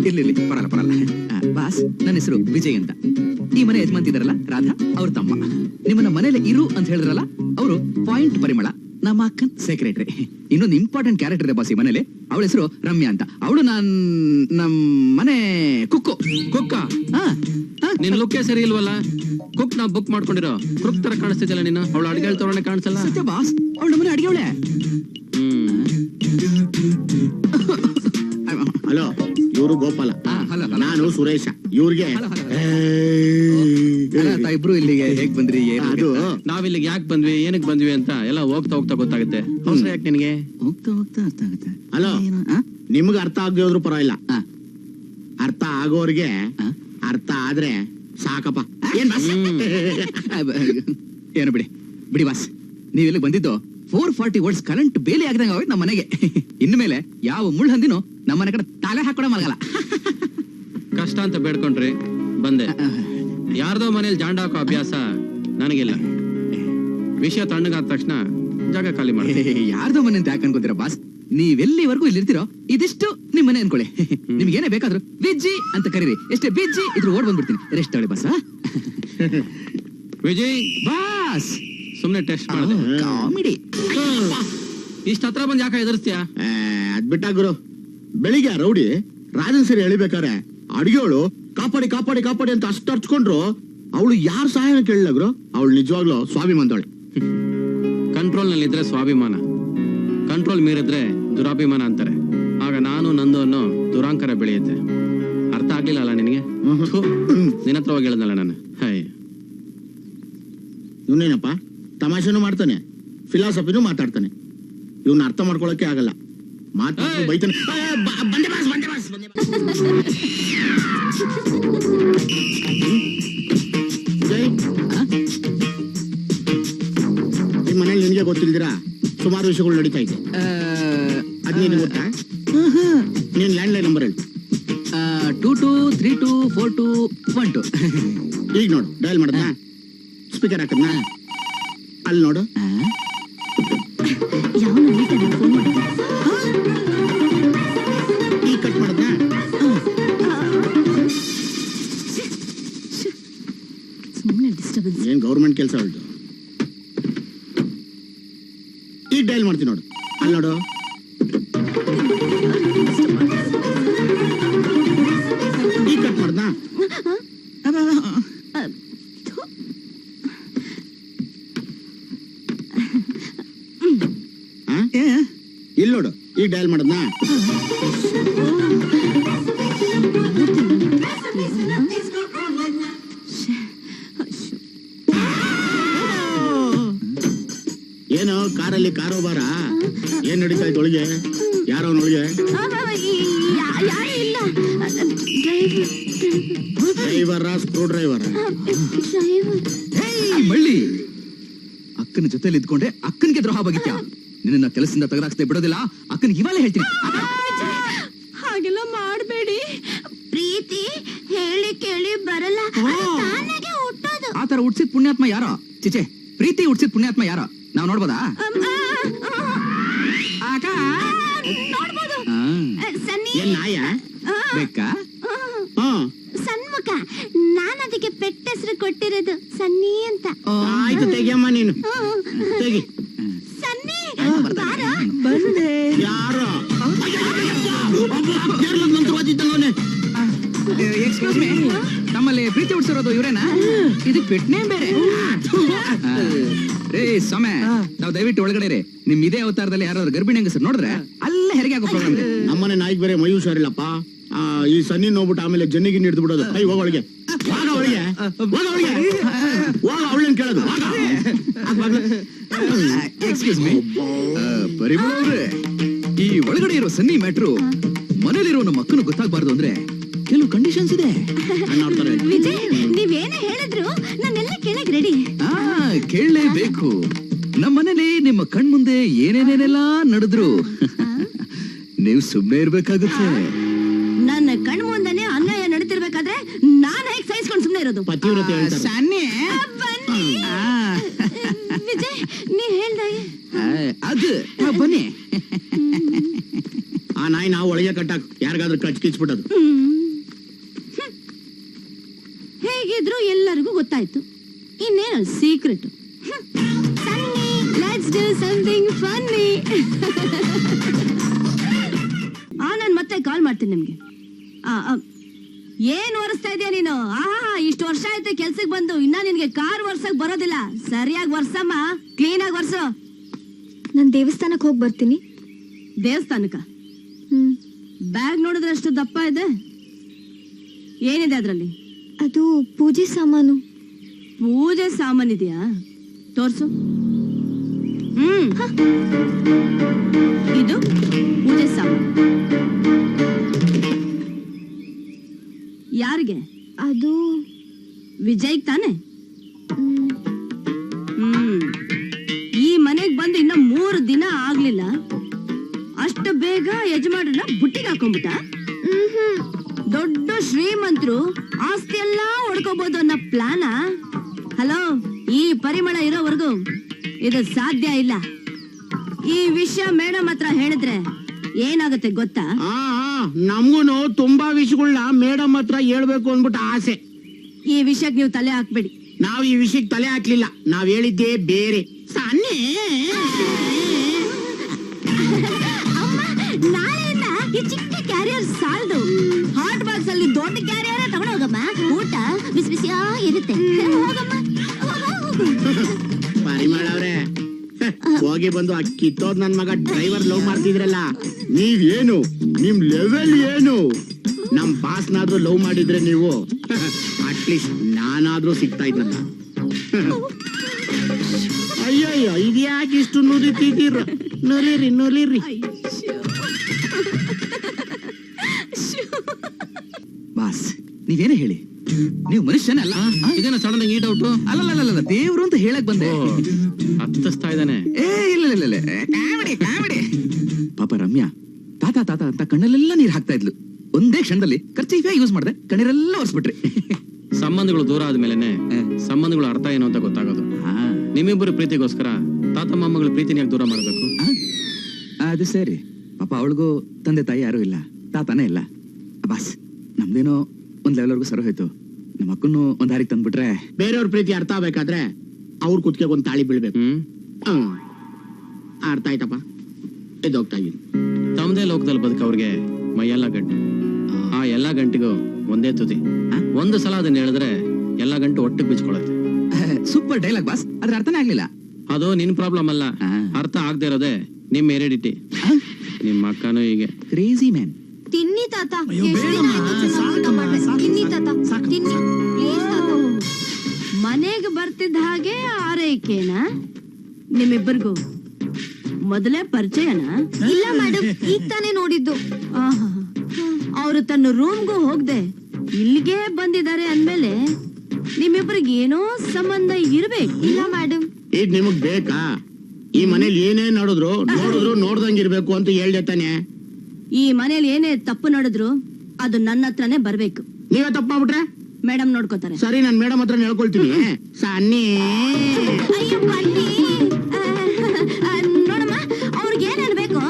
ಇರ್ಲಿ ಪರಲ್ಲ. ಬಾಸ್, ನನ್ನ ಹೆಸರು ವಿಜಯ್ ಅಂತ. ಈ ಮನೆ ಯಜಮಾನ್ತಿದಾರಲ್ಲ ರಾಧಾ, ಅವ್ರ ತಮ್ಮ. ನಿಮ್ಮನ್ನ ಮನೇಲಿ ಇರು ಅಂತ ಹೇಳಿದ್ರಲ್ಲ, ಅವರು ಪಾಯಿಂಟ್ ಪರಿಮಳ, ನಮ್ಮ ಅಕ್ಕನ್ ಸೆಕ್ರೆಟರಿ. ಇನ್ನೊಂದು ಇಂಪಾರ್ಟೆಂಟ್ ಕ್ಯಾರೆಕ್ಟರ್ ಇದೆ ಬಾಸ್ ಈ ಮನೇಲಿ. ಅವಳ ಹೆಸರು ರಮ್ಯಾ ಅಂತ. ಅವಳು ನಮ್ ಮನೆ ಕುಕ್ಕು. ಕುಕ್ಕ? ನಿನ್ ಲುಕ್ಕೇ ಸರಿ ಇಲ್ವಲ್ಲ. ಕುಕ್ ನಾವ್ ಬುಕ್ ಮಾಡ್ಕೊಂಡಿರೋ ಕುಕ್ ತರ ಕಾಣಿಸ್ತಿದ್ದಲ್ಲ ನೀನು. ಅವಳು ಅಡಿಗೆ ತೋರಣೆ ಕಾಣಿಸಲ್ಲ. ಸತ್ಯ ಬಾಸ್, ಅವಳು ನಮ್ಮನೆ ಅಡಿಗೆ ಅವಳೆ. ಹಲೋ, ಇವರು ಗೋಪಾಲ, ನಾನು ಸುರೇಶ. ಇವ್ರಿಗೆ ಇಬ್ರು ಇಲ್ಲಿಗೆ ಹೇಗ್ ಬಂದ್ರಿ? ಅದು ನಾವಿಲ್ಲಿಗೆ ಯಾಕೆ ಬಂದ್ವಿ, ಏನಕ್ ಬಂದ್ವಿ ಅಂತ ಎಲ್ಲ ಹೋಗ್ತಾ ಗೊತ್ತಾಗುತ್ತೆ. ಅವಸರ ಯಾಕೆ ನಿನ್ಗೆ? ಹೋಗ್ತಾ ಅರ್ಥ ಆಗುತ್ತೆ. ಹಲೋ, ನಿಮ್ಗೆ ಅರ್ಥ ಆಗದೆ ಹೋದ್ರು ಪರವಾಗಿಲ್ಲ. ಅರ್ಥ ಆಗೋರ್ಗೆ ಅರ್ಥ ಆದ್ರೆ ಸಾಕಪ್ಪ. ಏನು ಬಿಡಿ ಬಾಸ್, ನೀವೆಲ್ಲಿ ಬಂದಿದ್ದು 440 ವರ್ಡ್ಸ್ ಕರೆಂಟ್ ಬೇಲಿ ಆಗದಂಗ ಹೋಯ್ತು ನಮ್ಮ ಮನೆಗೆ. ಇನ್ಮೇಲೆ ಯಾವ ಮುಳ್ಳು ಹಂದಿನೂ ನಮ್ಮ ಮನೆ ಕಡೆ ತಲೆ ಹಾಕೊಡ ಮಲಗಲ್ಲ. ಕಷ್ಟ ಅಂತ ಬೇಡ್ಕೊಂಡ್ರಿ ಬಂದೆ. ಯಾರ್ದೋ ಮನೇಲಿ ಜಾಂಡ ಹಾಕೋ ಅಭ್ಯಾಸ ನನಗಿಲ್ಲ. ವಿಷಯ ತಣ್ಣಗಾದ ತಕ್ಷಣ ಜಾಗ ಖಾಲಿ ಮಾಡಿ. ಯಾರ್ದೋ ಮನೆ ಅಂತ ಯಾಕೆ ಅನ್ಕೋತೀರಾ ಬಾಸ್? ನೀವೆಲ್ಲಿವರೆಗೂ ಇಲ್ಲಿರ್ತೀರೋ ಇದಿಷ್ಟು ನಿಮ್ ಮನೆ ಅನ್ಕೊಳ್ಳಿ. ನಿಮ್ಗೆ ಏನೇ ಬೇಕಾದ್ರು ಬಿಜ್ಜಿ ಅಂತ ಕರೀರಿ. ಎಷ್ಟೇ ಬಿಜ್ಜಿ ಇದ್ರು ಓಡ್ ಬಂದ್ಬಿಡ್ತೀನಿ. ರೆಸ್ಟ್ ತಗೊಳ್ಳಿ ಬಾಸ್. ವಿಜಯ್ ಬಾಸ್, ಸುಮ್ನೆ ಟೆಸ್ಟ್ ಮಾಡಿದೆ. ಕಾಮಿಡಿ. ಇಷ್ಟ ಹತ್ರ ಬಂದ್ ಯಾಕೆ ಎದುರಿಸ್ತೀಯ? ಅದ್ ಬಿಟ್ಟಾಗುರು. ಬೆಳಿಗ್ಗೆ ರೌಡಿ ರಾಜನ್ ಸರಿ ಎಳಿಬೇಕಾರೆ ಅಡಿಗೆವಳು ಕಾಪಾಡಿ ಕಾಪಾಡಿ ಕಾಪಾಡಿ ಅಂತ ಅಷ್ಟು ಅರ್ಚ್ಕೊಂಡ್ರು. ಅವಳು ಯಾರು ಸಹಾಯನ ಕೇಳಲಗ್ರು. ಅವಳು ನಿಜವಾಗ್ಲೂ ಸ್ವಾಭಿಮಾನದವಳೆ. ಕಂಟ್ರೋಲ್ ನಲ್ಲಿ ಇದ್ರೆ ಸ್ವಾಭಿಮಾನ, ಕಂಟ್ರೋಲ್ ಮೀರಿದ್ರೆ ದುರಾಭಿಮಾನ ಅಂತಾರೆ. ಆಗ ನಾನು ನಂದು ಅನ್ನೋ ದುರಾಂಕರ ಬೆಳೆಯುತ್ತೆ. ಅರ್ಥ ಆಗ್ಲಿಲ್ಲ ಅಲ್ಲ ನಿನಗೆ? ನಿನ್ನ ಹತ್ರ ಹೋಗಿ ಹೇಳಿದ್ನಲ್ಲ ನಾನು. ಇವನೇನಪ್ಪ ತಮಾಷೆನೂ ಮಾಡ್ತಾನೆ, ಫಿಲಾಸಫಿನೂ ಮಾತಾಡ್ತಾನೆ. ಇವನ್ನ ಅರ್ಥ ಮಾಡ್ಕೊಳಕ್ಕೆ ಆಗಲ್ಲ. ಮಾತಾಡ್ತು ಬೈತಾನೆ. ಈ ಮನೇಲಿ ನಿನ್ಗೆ ಗೊತ್ತಿಲ್ದಿರಾ ಸುಮಾರು ವಿಷಯಗಳು ನಡೀತಾ ಇದೆ ಅದ್ ನೀನು ಗೊತ್ತಾ? ನೀನ್ ಲ್ಯಾಂಡ್ಲೈನ್ ನಂಬರ್ ಹೇಳಿ. 22324212. ಈಗ ನೋಡು, ಡಯಲ್ ಮಾಡದ್ನ, ಸ್ಪೀಕರ್ ಹಾಕದ್ನ, ಅಲ್ಲಿ ನೋಡು. ಯಾವನ ಫೋನ್ ಮಾಡಿದ? ಈಗ ಕಟ್ ಮಾಡದ್ನ, ಸುಮ್ಮನೆ ಡಿಸ್ಟರ್ಬೆನ್ಸ್. ಏನ್ ಗೌರ್ಮೆಂಟ್ ಕೆಲಸ ಹೊಳ್ದು. ಈಗ ಡಯಲ್ ಮಾಡ್ತೀನಿ ನೋಡು, ಅಲ್ಲಿ ನೋಡು. ಈಗ ಕಟ್ ಮಾಡದ್ನ, ಇಲ್ಲಿ ನೋಡು. ಈಗ ಡಯಲ್ ಮಾಡದ್ನ, ಏನು ಕಾರಲ್ಲಿ ಕಾರೋಬಾರ? ಏನ್ ನಡೀತಾ ಇತ್ತು ಒಳಗೆ? ಯಾರವನೊಳಗೆ? ಯಾರು ಇಲ್ಲ. Driver, screw driver? ಮಳ್ಳಿ, ಅಕ್ಕನ ಜೊತೆಲಿ ಇದ್ಕೊಂಡೆ ಅಕ್ಕನಿಗೆ ದ್ರೋಹ ಬಗಿತ್ಯಾ? ನಿನ್ನ ಕೆಲಸದಿಂದ ತೆಗೆದಾಕ್ಸ್ದೆ ಬಿಡೋದಿಲ್ಲ. ಅಕ್ಕನಿಗೆ ಇವಾಗಲೇ ಹೇಳ್ತೀನಿ. ಹಾಗೆಲ್ಲ ಮಾಡಬೇಡಿ. ಪ್ರೀತಿ ಹೇಳಿ ಕೇಳಿ ಬರಲ್ಲ, ತಾನಾಗೆ ಹುಟ್ಟೋದು. ಆ ತರ ಹುಟ್ಸಿದ ಪುಣ್ಯಾತ್ಮ ಯಾರೋ? ಚಿಚೆ, ಪ್ರೀತಿ ಹುಟ್ಸಿದ ಪುಣ್ಯಾತ್ಮ ಯಾರೋ ನಾವ್ ನೋಡ್ಬೋದಾ? ನೋಡ್ಬೋದು. ಸನ್ನಿ ಏನ್ ನಾಯ ಬೇಕಾ? ಸನ್ಮುಖ, ನಾನು ಅದಕ್ಕೆ ಪೆಟ್ಟ ಹೆಸರು ಕೊಟ್ಟಿರೋದು ಸನ್ನಿ ಅಂತ. ಆಯ್ತು, ತೆಗಿಯಮ್ಮ ನೀನು, ತೆಗಿ. ಸನ್ನಿ ಬಂದೆ. ಯಾರು? ಮಂತ್ರವಾದಿದ್ದವನೇ. ಎಕ್ಸ್ಕ್ಯೂಸ್ ಮೀ, ನಮ್ಮಲ್ಲಿ ಪ್ರೀತಿ ಹುಡ್ಸಿರೋದು ಇವ್ರೇನಾ? ಇದು ಪೆಟ್ನೆ ಬೇರೆ. ರೇ ಸೊಮೆ, ನಾವು ದಯವಿಟ್ಟು ಒಳಗಡೆ ರೀ. ನಿಮ್ ಇದೇ ಅವತಾರದಲ್ಲಿ ಯಾರಾದ್ರೂ ಗರ್ಭಿಣಿ ಹೆಂಗಸರು ನೋಡಿದ್ರೆ ಅಲ್ಲೇ ಹೆರಿಗೆ ಆಗೋ ಪ್ರೋಗ್ರಾಮ್ ಇದೆ. ನಮ್ಮನೆ ನಾಯಿಗೆ ಬೇರೆ ಮೈ ಹುಷಾರಿಲ್ಲಪ್ಪ. ಈ ಸನ್ನಿ ನೋಡ್ಬಿಟ್ಟು ಆಮೇಲೆ ಜನ್ನಿಗೆ ಹಿಡಿದು ಬಿಡೋದು. ಕೈ ಹೋಗ ಒಳಗೆ, ಹೋಗ ಒಳಗೆ, ಹೋಗ ಒಳಗೆ, ಹೋಗ ಅವಳೇನ್ ಕೇಳೋದು. ಎಕ್ಸ್ಕ್ಯೂಸ್ ಮೀ, ಪರಿಮಳ ಅವ್ರೆ, ಈ ಒಳಗಡೆ ಇರೋ ಸನ್ನಿ ಮ್ಯಾಟ್ರು ಮನೇಲಿರೋ ನಮ್ಮ ಅಕ್ಕನು ಗೊತ್ತಾಗಬಾರ್ದು ಅಂದ್ರೆ ಕೆಲವು ಕಂಡೀಷನ್ಸ್ ಇದೆ. ವಿಜಯ್, ನೀವೇನೇ ಹೇಳಿದ್ರು ನಾನೆಲ್ಲ ಕೇಳಕ್ ರೆಡಿ. ಕೇಳಲೇಬೇಕು. ನಮ್ಮ ಮನೇಲಿ ನಿಮ್ಮ ಕಣ್ ಮುಂದೆ ಏನೇನೇನೆಲ್ಲ ನಡೆದ್ರು ನೀವು ಸುಮ್ಮನೆ ಇರ್ಬೇಕಾಗುತ್ತೆ. ನನ್ನ ಕಣ್ ಮುಂದೆನೆ ಅನ್ಯಾಯ ನಡೀತಿರ್ಬೇಕಾದ್ರೆ ನಾನು ಹೇಗೆ ಸಹಿಸ್ಕೊಂಡು ಸುಮ್ಮನೆ ಇರೋದು? ಪತಿವ್ರತೆ ಹೇಳ್ತಾರೆ. ಸನ್ನಿ, ಬನ್ನಿ ವಿಜಯ್, ನೀ ಹೇಳ್ದಾಗೆ ಅದು ಬನ್ನಿ. ಆ ನಾಯಿ ನಾವು ಒಳಗೆ ಕಟ್ಟಾಕ್, ಯಾರಿಗಾದ್ರೂ ಕಿಚ್ಬಿಟ್ಟದು. ಹೇಗಿದ್ರು ಎಲ್ಲರಿಗೂ ಗೊತ್ತಾಯ್ತು. ಇನ್ನೇನು secret? Let's do something funny. ನಾನು ಮತ್ತೆ ಕಾಲ್ ಮಾಡ್ತೀನಿ ನಿಮ್ಗೆ. ಏನ್ ಒರೆಸ್ತಾ ಇದೀಯ ನೀನು? ಇಷ್ಟು ವರ್ಷ ಆಯ್ತು ಕೆಲ್ಸಕ್ಕೆ ಬಂದು, ಇನ್ನ ನಿನ್ಗೆ ಕಾರ್ ಒರ್ಸಕ್ ಬರೋದಿಲ್ಲ. ಸರಿಯಾಗಿ ಒರ್ಸಮ್ಮ, ಕ್ಲೀನ್ ಆಗಿ ಒರ್ಸು. ನಾನ್ ದೇವಸ್ಥಾನಕ್ಕೆ ಹೋಗಿ ಬರ್ತೀನಿ. ದೇವಸ್ಥಾನಕ್ಕ? ಬ್ಯಾಗ್ ನೋಡಿದ್ರೆ ಅಷ್ಟು ದಪ್ಪ ಇದೆ. ಏನಿದೆ ಅದ್ರಲ್ಲಿ? ಅದು ಪೂಜೆ ಸಾಮಾನು. ಪೂಜೆ ಸಾಮಾನ್ ಇದೆಯಾ? ತೋರ್ಸು. ಇದು ಪೂಜೆ ಸಾಮಾನು. ಯಾರಿಗೆ? ಅದು ವಿಜಯ್ ತಾನೆ? ಈ ಮನೆಗ್ ಬಂದು ಇನ್ನ 3 ದಿನ ಆಗ್ಲಿಲ್ಲ, ಅಷ್ಟು ಬೇಗ ಯಜಮಾನ್ರನ್ನ ಬುಟ್ಟಿಗೆ ಹಾಕೊಂಡ್ಬಿಟ್ಟ. ದೊಡ್ಡ ಶ್ರೀಮಂತರು ಆಸ್ತಿ ಎಲ್ಲಾ ಹೊಡ್ಕೋಬಹುದು ಅನ್ನೋ ಪ್ಲಾನ? ಹಲೋ, ಈ ಪರಿಮಳ ಇರೋವರೆಗೂ ಇದು ಸಾಧ್ಯ ಇಲ್ಲ. ಈ ವಿಷಯ ಮೇಡಮ್ ಹತ್ರ ಹೇಳಿದ್ರೆ ಏನಾಗುತ್ತೆ ಗೊತ್ತಾ? ನಮ್ಗೂನು ತುಂಬಾ ವಿಷಯಗಳನ್ನ ಮೇಡಮ್ ಹತ್ರ ಹೇಳ್ಬೇಕು ಅಂದ್ಬಿಟ್ಟು ಆಸೆ. ಈ ವಿಷಯಕ್ಕೆ ನೀವು ತಲೆ ಹಾಕ್ಬೇಡಿ. ನಾವ್ ಈ ವಿಷಯಕ್ಕೆ ತಲೆ ಹಾಕ್ಲಿಲ್ಲ, ನಾವ್ ಹೇಳಿದ್ದೇ ಬೇರೆ. ಸನ್ನಿ, ನಾಳೆಯಿಂದ ಈ ಚಿಕ್ಕ ಕ್ಯಾರಿಯರ್ ಸಾಲದು. ಹಾಟ್ ಬಾಕ್ಸ್ ಅಲ್ಲಿ ದೊಡ್ಡ ಕ್ಯಾರಿಯರ್ ತಗೊಂಡೋಗಮ್ಮ. ಊಟ ಬಿಸಿ ಬಿಸಿಯಾ ಇರುತ್ತೆ. ಹೋಗಮ್ಮ, ಪರಿಮಳ ಅವ್ರೆ, ಹೋಗಿ ಬಂದು ಆ ಕಿತ್ತೋದ್ ನನ್ ಮಗ ಡ್ರೈವರ್ ಲವ್ ಮಾಡ್ತಿದ್ರಲ್ಲ, ನೀವೇನು, ನಿಮ್ ಲೆವೆಲ್ ಏನು? ನಮ್ ಬಾಸ್ನಾದ್ರೂ ಲವ್ ಮಾಡಿದ್ರೆ ನೀವು ಅಟ್ಲೀಸ್ಟ್ ನಾನಾದ್ರೂ ಸಿಗ್ತಾ ಇದ್ನಲ್ಲ. ಅಯ್ಯಯ್ಯೋ, ಇದ್ಯಾಕೆ ಇಷ್ಟು ನುರಿತಿದ್ದೀರ? ನುಲಿರಿ ನುಲಿರಿ. ಬಾಸ್, ನೀವೇನೇ ಹೇಳಿ, ನೀವು ಮನುಷ್ಯನಲ್ಲ. ಇದೇನ ಸಡನ್ ಆಗಿ ಈಟ್ ಔಟು? ಅಲ್ಲಲ್ಲ ದೇವ್ರು ಅಂತ ಹೇಳಕ್ ಬಂದೆ. ಹತ್ತಿಸ್ತಾ ಇದ್ದಾನೆ. ಏ ಇಲ್ಲ ಕಾಮಿಡಿ. ಪಾಪ ರಮ್ಯಾ ತಾತ ಅಂತ ಕಣ್ಣಲ್ಲೆಲ್ಲ ನೀರ್ ಹಾಕ್ತಾ ಇದ್ಲು. ಒಂದೇ ಕ್ಷಣದಲ್ಲಿ ಖರ್ಚಿಗೆ ಯೂಸ್ ಮಾಡಿದೆ, ಕಣ್ಣೀರೆಲ್ಲ ಒರೆಸ್ಬಿಟ್ರಿ. ಸಂಬಂಧಗಳು ದೂರ ಆದ್ಮೇಲೆನೆ ಸಂಬಂಧಗಳು ಅರ್ಥ ಏನು ಅಂತ ಗೊತ್ತಾಗೋದು. ನಿಮ್ಮಿಬ್ಬರು ಪ್ರೀತಿಗೋಸ್ಕರ ತಾತ ಮಾಮಗಳ ಪ್ರೀತಿನ ಯಾಕೆ ದೂರ ಮಾಡ್ಬೇಕು? ಅದು ಸರಿ. ಪಾಪ ಅವಳಿಗೂ ತಂದೆ ತಾಯಿ ಯಾರು ಇಲ್ಲ, ತಾತನೇ ಇಲ್ಲ. ಬಾಸ್ ನಮ್ದೇನೋ ಒಂದ್ ಲೆವೆಲ್ವರೆಗೂ ಸರಿ ಹೋಯ್ತು. ನಮ್ಮ ಅಕ್ಕನ್ನು ಒಂದ್ ಹಾರಿಗೆ ತಂದ್ಬಿಟ್ರೆ ಬೇರೆಯವ್ರ ಪ್ರೀತಿ ಅರ್ಥ ಆಗ್ಬೇಕಾದ್ರೆ ಅವ್ರ ಕುತ್ತಿಗೆ ಒಂದ್ ತಾಳಿ ಬೀಳ್ಬೇಕು. ಅರ್ಥ ಆಯ್ತಪ್ಪ, ಎದ್ದೋಗ್ತಾ ಇದೀನಿ. ತಮ್ಮದೇ ಲೋಕದಲ್ಲಿ ಬದುಕವ್ರಿಗೆ ಮೈಯೆಲ್ಲ ಗಂಟು. ಆ ಎಲ್ಲಾ ಗಂಟಿಗೂ ಒಂದೇ ತುದಿ. ಒಂದು ಸಲ ಅದನ್ನ ಹೇಳಿದ್ರೆ ಎಲ್ಲಾ ಗಂಟು ಒಟ್ಟಿಗೆ ಬಿಚ್ಕೊಳತ್ತೆ. ಸೂಪರ್ ಡೈಲಾಗ್ ಬಾಸ್, ಅದ್ರ ಅರ್ಥನೇ ಆಗ್ಲಿಲ್ಲ. ಅದು ನಿನ್ ಪ್ರಾಬ್ಲಮ್ ಅಲ್ಲ, ಅರ್ಥ ಆಗದೆ ಇರೋದೇ ನಿಮ್ ಹೆರಿಡಿಟಿ. ನಿಮ್ಮ ಅಕ್ಕನೂ ಹೀಗೆ ಕ್ರೇಜಿ ಮ್ಯಾನ್. ತಿನ್ನಿ ತಾತ. ಅಯ್ಯೋ, ಎಷ್ಟ್ ದಿನ ಬೇಡಮ್ಮ, ಆಯ್ತು ಚೆನ್ನಾಗ್ ಊಟ ಮಾಡ್ದೆ. ತಿನ್ನಿ ತಾತ, ತಿನ್ನಿ ಪ್ಲೀಸ್ ತಾತ. ಮನೆಗೆ ಬರ್ತಿದ್ದ ಹಾಗೆ ಆರೈಕೆನಾ ನಿಮ್ಮಿಬ್ಬರಿಗೂ? ಮೊದಲೇ ಪರಿಚಯನಾ? ಇಲ್ಲ ಮೇಡಮ್, ಈಗ ತಾನೇ ನೋಡಿದ್ದು. ಅವರು ತನ್ನ ರೂಮ್ಗೂ ಹೋಗ್ದೆ ಇಲ್ಲಿಗೆ ಬಂದಿದ್ದಾರೆ ಅಂದ್ಮೇಲೆ ನಿಮ್ಮಿಬ್ಬರಿಗೆ ಏನೋ ಸಂಬಂಧ ಇರ್ಬೇಕು. ಇಲ್ಲ ಮೇಡಮ್. ಇದ್ ನಿಮಗ್ ಬೇಕಾ? ಈ ಮನೇಲಿ ಏನೇ ನೋಡಿದ್ರು ನೋಡ್ದಂಗಿರ್ಬೇಕು ಅಂತ ಹೇಳ್ದೆ ತಾನೆ. ಈ ಮನೇಲಿ ಏನೇ ತಪ್ಪು ನಡೆದ್ರು ಅದು ನನ್ನ ಹತ್ರನೇ ಬರ್ಬೇಕು. ನೀವೇ ತಪ್ಪು ಮಾಡ್ಬಿಟ್ರೆ ಮೇಡಮ್ ನೋಡ್ಕೋತಾರೆ. ಸರಿ, ನಾನ್ ಮೇಡಮ್ ಹತ್ರ ಹೇಳ್ಕೊಳ್ತೀನಿ. ಸನ್ನಿ ಅಯ್ಯೋ ಬನ್ನಿ. ನೋಡಮ್ಮ, ಅವ್ರಿಗೆ ಏನ್ ಹೇಳ್ಬೇಕು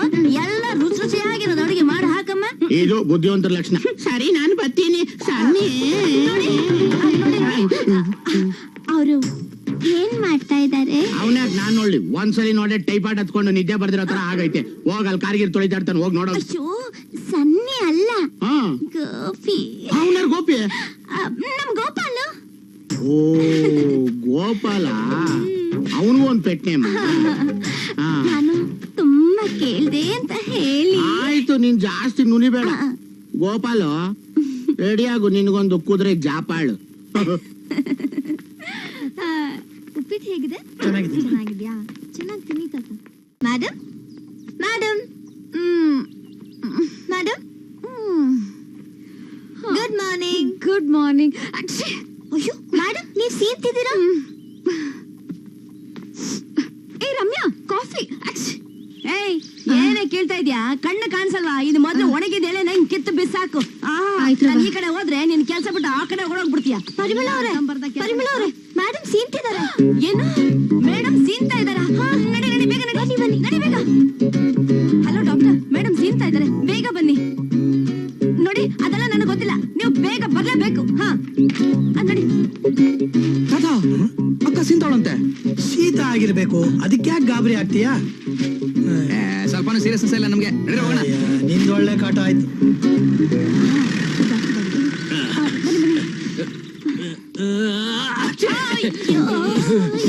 ಎಲ್ಲ ರುಚಿಯಾಗಿರೋದು ಅಡುಗೆ ಮಾಡಿ ಹಾಕಮ್ಮ. ಇದು ಬುದ್ಧಿವಂತರ ಲಕ್ಷಣ. ಸರಿ, ನಾನು ಬರ್ತೀನಿ. ಸನ್ನಿ ಅವರು ಏನ್ ಮಾಡ್ತಾ ಇದ್ದಾರೆ? ಅವನ್ಯಾಕ್ ನಾನ್ ನೋಡ್ಲಿ? ಒಂದ್ಸಲಿ ನೋಡೆ ಟೈಫಾಯ್ಡ್ ಹತ್ಕೊಂಡು ನಿದ್ದೆ ಬರ್ದಿರೋ ತರ ಆಗೈತೆ. ಹೋಗ್ ಅಲ್ಲಿ ಕಾರ್ಗಿರ್ ತೊಳಿತಾ ಇರ್ತಾನೆ, ಹೋಗ್ ನೋಡೋ. ಅಯ್ಯೋ ಸನ್ನೆ ಅಲ್ಲ, ಹಾ, ಗೋಪಿ. ಅವನಾರ್ ಗೋಪಿ? ನಮ್ ಗೋಪಾಲ. ಓ ಗೋಪಾಲ, ಅವನಿಗೂ ಒಂದ್ ಪೆಟ್ ನೇಮ್. ನಾನು ತುಂಬಾ ಕೇಳ್ದೆ ಅಂತ ಹೇಳಿ. ಆಯ್ತು, ನೀನ್ ಜಾಸ್ತಿ ನುಲಿಬೇಡ. ಗೋಪಾಲು ರೆಡಿ ಆಗು, ನಿನ್ಗೊಂದು ಕುದುರೆ ಜಾಪಾಳು. ಉಪ್ಪಿಟ್ಟು ಹೇಗಿದೆ? ಚೆನ್ನಾಗಿದೆ. ಚೆನ್ನಾಗಿದ್ಯಾ? ಚೆನ್ನಾಗಿ ತಿನ್ನಿ ತಾತ. Madam madam madam good morning. Good morning. ಅಯ್ಯೋ ಮೇಡಮ್, ನೀವ್ ಸೀರ್ತಿದ್ದೀರಾ? ಏ ರಮ್ಯಾ, ಕಾಫಿ. ಏಯ್, ಏನೇ ಕೇಳ್ತಾ ಇದ್ಯಾ? ಕಣ್ಣು ಕಾಣಿಸಲ್ವಾ? ಇದು ಮೊದ್ಲು ಒಣಗಿದ ಎಲೆ ನಂಗೆ ಕಿತ್ತು ಬಿಸಾಕು. ನಾನ್ ಈ ಕಡೆ ಹೋದ್ರೆ ನಿನ್ ಕೆಲ್ಸ ಬಿಟ್ಟು ಆ ಕಡೆ ಓಡೋಗ್ಬಿಡ್ತೀಯ. ಪರಿಮಳ ಅವರೇ, ಮೇಡಮ್ ಸೀರ್ತಿದ್ದಾರೆ. ಏನು? ಮೇಡಮ್ ಸೀನ್ತಾ ಇದಾರಾ? ನಡಿ ನಡಿ, ಬೇಗ ನಡಿ. ಬನ್ನಿ ನಡಿ ಬೇಗ. ಹಲೋ ಡಾಕ್ಟರ್, ಮೇಡಮ್ ಸೀನ್ತಾ ಇದಾರೆ, ಬೇಗ ಬನ್ನಿ. ನೋಡಿ, ಅದೆಲ್ಲ ನನಗೆ ಗೊತ್ತಿಲ್ಲ, ನೀವು ಬೇಗ ಬರ್ಲೇಬೇಕು. ಹಾ ನಡಿ. ತಾತ, ಅಕ್ಕ ಸಿಂತಾವಳಂತೆ. ಶೀತ ಆಗಿರ್ಬೇಕು, ಅದಕ್ಕೆ ಯಾಕೆ ಗಾಬರಿ ಆಗ್ತೀಯಾ? ಸ್ವಲ್ಪನೂ ಸೀರಿಯಸ್ನೆಸ್ ಇಲ್ಲ ನಮ್ಗೆ. ಹೋಗೋಣ. ನಿಂದು ಒಳ್ಳೆ ಕಾಟ ಆಯ್ತು.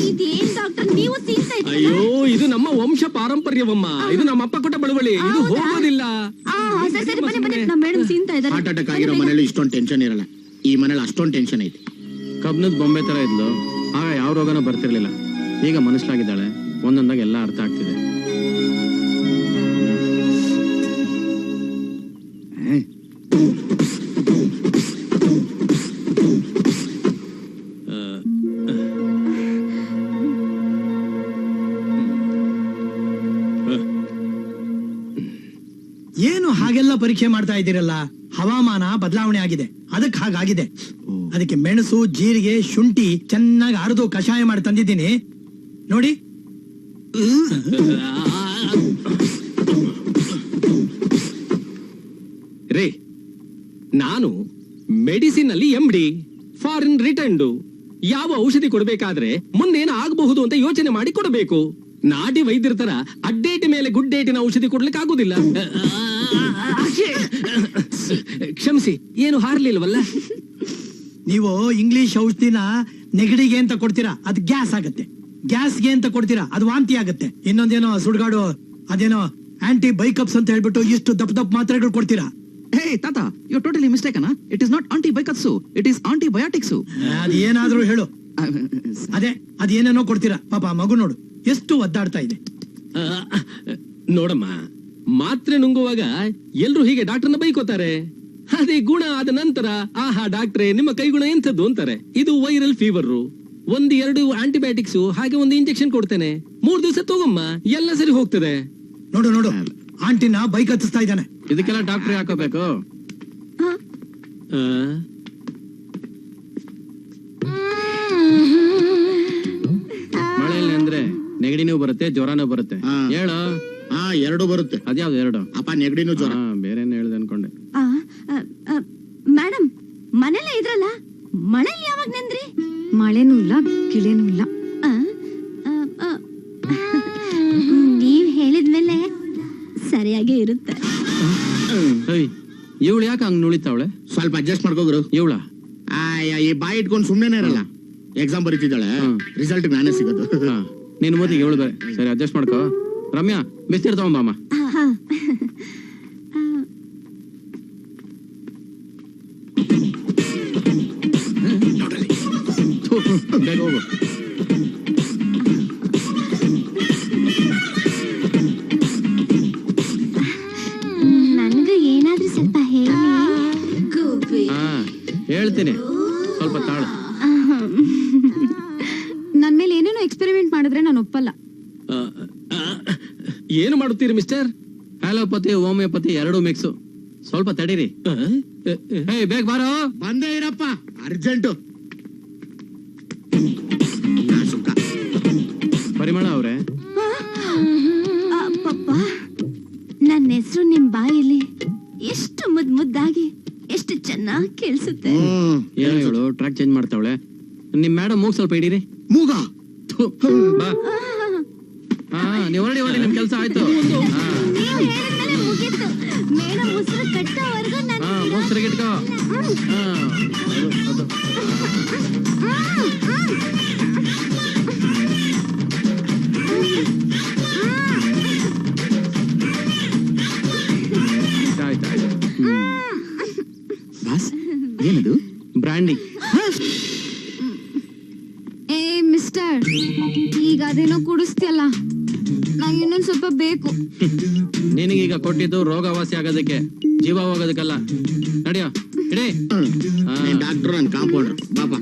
ಇದೇನ್ ಡಾಕ್ಟರ್, ನೀವು ಸೀನ್ತಾ ಇದ್ದೀರಾ? ಅಯ್ಯೋ, ಇದು ನಮ್ಮ ವಂಶ ಪಾರಂಪರ್ಯವಮ್ಮ. ಇದು ನಮ್ಮ ಅಪ್ಪ ಕೊಟ್ಟ ಬಳುವಳಿ. ಇದು ಹೋಗೋದಿಲ್ಲ. ಸರಿ ಸರಿ, ಬನ್ನಿ ಬನ್ನಿ, ನಮ್ಮ ಮೇಡಮ್ ಸೀನ್ತಾ ಇದಾರೆ. ಹಾರ್ಟ್ ಅಟ್ಯಾಕ್ ಆಗಿರೋ ಮನೇಲಿ ಇಷ್ಟೊಂದು ಟೆನ್ಷನ್ ಇರಲ್ಲ. ಈ ಮನೇಲಿ ಅಷ್ಟೊಂದು ಟೆನ್ಷನ್ ಐತಿ. ಕಬ್ನದ್ ಬೊಂಬೆ ತರ ಇದ್ಲು, ಆಗ ಯಾವ ರೋಗನೂ ಬರ್ತಿರ್ಲಿಲ್ಲ. ಈಗ ಮನುಷ್ಯಲಾಗಿದ್ದಾಳೆ, ಒಂದೊಂದಾಗ ಎಲ್ಲ ಅರ್ಥ ಆಗ್ತಿದೆ. ಏನು ಹಾಗೆಲ್ಲ ಪರೀಕ್ಷೆ ಮಾಡ್ತಾ ಇದ್ದೀರಲ್ಲ? ಹವಾಮಾನ ಬದಲಾವಣೆ ಆಗಿದೆ, ಅದಕ್ಕೆ ಹಾಗಾಗಿದೆ. ಅದಕ್ಕೆ ಮೆಣಸು, ಜೀರಿಗೆ, ಶುಂಠಿ ಚೆನ್ನಾಗಿ ಅರೆದು ಕಷಾಯ ಮಾಡಿ ತಂದಿದ್ದೀನಿ, ನೋಡಿ. ರೇ, ನಾನು ಮೆಡಿಸಿನ್ ಅಲ್ಲಿ MD, ಫಾರಿನ್ ರಿಟರ್ನ್ಡ್. ಯಾವ ಔಷಧಿ ಕೊಡಬೇಕಾದ್ರೆ ಮುಂದೇನು ಆಗಬಹುದು ಅಂತ ಯೋಚನೆ ಮಾಡಿ ಕೊಡಬೇಕು. ನಾಟಿ ವೈದ್ಯರ ತರ ಅಡ್ಡೇಟ್ ಮೇಲೆ ಗುಡ್ಡೇಟಿನ ಔಷಧಿ ಕೊಡ್ಲಿಕ್ಕೆ ಆಗುದಿಲ್ಲ. ಕ್ಷಮಿಸಿ, ಏನು ಹಾರ್ಲಿಲ್ವಲ್ಲ? ನೀವು ಇಂಗ್ಲಿಷ್ ಔಷಧಿನ ನೆಗಡಿಗೆ ಅಂತ ಕೊಡ್ತೀರಾ, ಅದು ಗ್ಯಾಸ್ ಆಗುತ್ತೆ. ಗ್ಯಾಸ್ಗೆ ಅಂತ ಕೊಡ್ತೀರಾ, ಅದು ವಾಂತಿ ಆಗುತ್ತೆ. ಇನ್ನೊಂದೇನೋ ಸುಡ್ಗಾಡು, ಅದೇನೋ ಆಂಟಿ ಬೈಕಪ್ಸ್ ಅಂತ ಹೇಳ್ಬಿಟ್ಟು ಇಷ್ಟು ದಪ್ಪ ಮಾತ್ರೆಗಳು ಕೊಡ್ತೀರಾ. ಹೇ ತಾತ, ಯು ಟೋಟಲಿ ಮಿಸ್ಟೇಕ್ ಅಣ್ಣ. It is not antibiotics, it is antibiotics. ಅದೇನಾದ್ರೂ ಹೇಳು. ಅದೇನೇನೋ ಕೊಡ್ತೀರಾ. ಪಾಪ ಮಗು ನೋಡು ಎಷ್ಟು ಒದ್ದಾಡ್ತಾ ಇದೆ. ನೋಡಮ್ಮ, ಮಾತ್ರೆ ನುಂಗುವಾಗ ಎಲ್ರು ಹೀಗೆ ಡಾಕ್ಟರ್ನ ಬೈಕೋತಾರೆ. ಅದೇ ಗುಣ ಆದ ನಂತರ ಆಹಾ ಡಾಕ್ಟ್ರೆ ನಿಮ್ಮ ಕೈಗುಣ ಎಂಥದ್ದು ಅಂತಾರೆ. ಇದು ವೈರಲ್ ಫೀವರ್, 1-2 ಆಂಟಿಬಯೋಟಿಕ್ಸ್ ಹಾಗೆ ಒಂದು ಇಂಜೆಕ್ಷನ್ ಕೊಡ್ತೇನೆ, 3 ದಿವಸ ತಗೊಮ್ಮ, ಎಲ್ಲ ಸರಿ ಹೋಗ್ತದೆ. ನೋಡು ನೋಡು ಆಂಟಿನ ಬೈಕ್ ಹತ್ತಿಸ್ತಾ ಇದ್ದಾನೆ. ಇದಕ್ಕೆಲ್ಲ ಡಾಕ್ಟ್ರಿ ಹಾಕೋಬೇಕು. ಆ, ಮಳೆಯಲ್ಲಿ ಅಂದ್ರೆ ನೆಗಡಿನೂ ಬರುತ್ತೆ, ಜ್ವರನೂ ಬರುತ್ತೆ. ಹಾ. ಹೇಳು, ಹಾ, ಎರಡು ಬರುತ್ತೆ ಅದ್ಯಾವ್ದು ಎರಡು? ಅಪ್ಪ, ನೆಗಡಿನೂ ಜ್ವರ. ಬೇರೆನೇ ಹೇಳ್ದೆ ಅನ್ಕೊಂಡೆ. ಮೇಡಮ್ ಮನೇಲೆ ಇದ್ರಲ್ಲ, ಮಳೆಯಲ್ಲಿ ಯಾವಾಗ ನೆಂದ್ರಿ? ಮಳೆನೂ ಇಲ್ಲ ಗಿಳೆನೂ ಇಲ್ಲ. ನೀವ್ ಹೇಳಿದ್ಮೇಲೆ ಸರಿಯಾಗಿ ಇರುತ್ತೆ. ಇವಳು ಯಾಕೆ ಹಂಗ್ ನುಳಿತಾವಳೆ? ಸ್ವಲ್ಪ ಅಡ್ಜಸ್ಟ್ ಮಾಡ್ಕೋಗ್ರು. ಇವಳ ಈ ಬಾಯಿ ಇಟ್ಕೊಂಡು ಸುಮ್ನೆ ಇರಲ್ಲ. ಎಕ್ಸಾಮ್ ಬರೀತಿದ್ದಾಳೆ, ರಿಸಲ್ಟ್ ನಾನೇ ಸಿಗೋದು. ನೀನ್ ಮೂತಿಗೆ ಇವಳು ಬೇರೆ. ಸರಿ, ಅಡ್ಜಸ್ಟ್ ಮಾಡ್ಕೋ. ರಮ್ಯಾ, ಬಿಸ್ತೀರ್ ತಗೊಂಬಮ್ಮ. ಬೇಗ ಹೋಗು. ನನ್ಗೂ ಏನಾದ್ರೂ ಸ್ವಲ್ಪ ಹೇಳಿ. ಹಾ, ಹೇಳ್ತೀನಿ, ಸ್ವಲ್ಪ ತಾಳು. ನನ್ ಮೇಲೆ ಏನೇನೋ ಎಕ್ಸ್ಪೆರಿಮೆಂಟ್ ಮಾಡಿದ್ರೆ ನಾನು ಒಪ್ಪಲ್ಲ. ಆ, ಆ, ಏನು ಮಾಡುತ್ತೀರಿ ಮಿಸ್ಟರ್? ಆಲೋಪತಿ ಹೋಮಿಯೋಪತಿ ಎರಡೂ ಮಿಕ್ಸು. ಸ್ವಲ್ಪ ತಡೀರಿ. ಹೇ, ಬೇಗ ಬಾರೋ. ಬಂದೇ ಇರಪ್ಪ, ಅರ್ಜೆಂಟು. ಪರಿಮಳ ಅವ್ರೆ, ಪಪ್ಪ, ನನ್ನ ಹೆಸರು ನಿಮ್ ಬಾಯಲ್ಲಿ ಎಷ್ಟು ಮುದ್ದಾಗಿ ಎಷ್ಟು ಚೆನ್ನಾಗಿ ಕೇಳಿಸುತ್ತೆ. ಏನೋ ಇವಳು ಟ್ರ್ಯಾಕ್ ಚೇಂಜ್ ಮಾಡ್ತಾವಳೆ. ನಿಮ್ ಮೇಡಮ್ ಮೂಗ್ ಸ್ವಲ್ಪ ಹಿಡೀರಿ. ಮೂಗ ಬಾ. ಹಾ, ನೀವು ಹೊರಡಿ ಹೊರಡಿ, ನಿಮ್ ಕೆಲಸ ಆಯ್ತು. ನೀವ್ ಹೇಳಿದ್ಮೇಲೆ ಮುಗೀತು. ಮೇಡಮ್ ಉಸಿರು ಕಟ್ಟೋವರೆಗೂ ನಾನು ಹಾ, ಮೂಗ್ ಸರಿಗಿಟ್ಕೋ. ಹಾ, ಅದು. ಆಯ್ತಾಯ್ತು. ಬಾಸ್, ಏನದು? ಬ್ರ್ಯಾಂಡಿ. ಏ ಮಿಸ್ಟರ್, ಈಗ ಅದೇನೋ ಕುಡಿಸ್ತಿಯಲ್ಲ, ನಂಗೆ ಇನ್ನೊಂದ್ ಸ್ವಲ್ಪ ಬೇಕು. ನಿನಗೀಗ ಕೊಟ್ಟಿದ್ದು ರೋಗವಾಸಿ ಆಗೋದಕ್ಕೆ, ಜೀವ ಹೋಗೋದಕ್ಕಲ್ಲ. ನಡಿಯೋ, ಇಡೀ. ಡಾಕ್ಟರ್, ನನ್ ಕಾಂಪೌಂಡರ್. ಬಾಬಾ,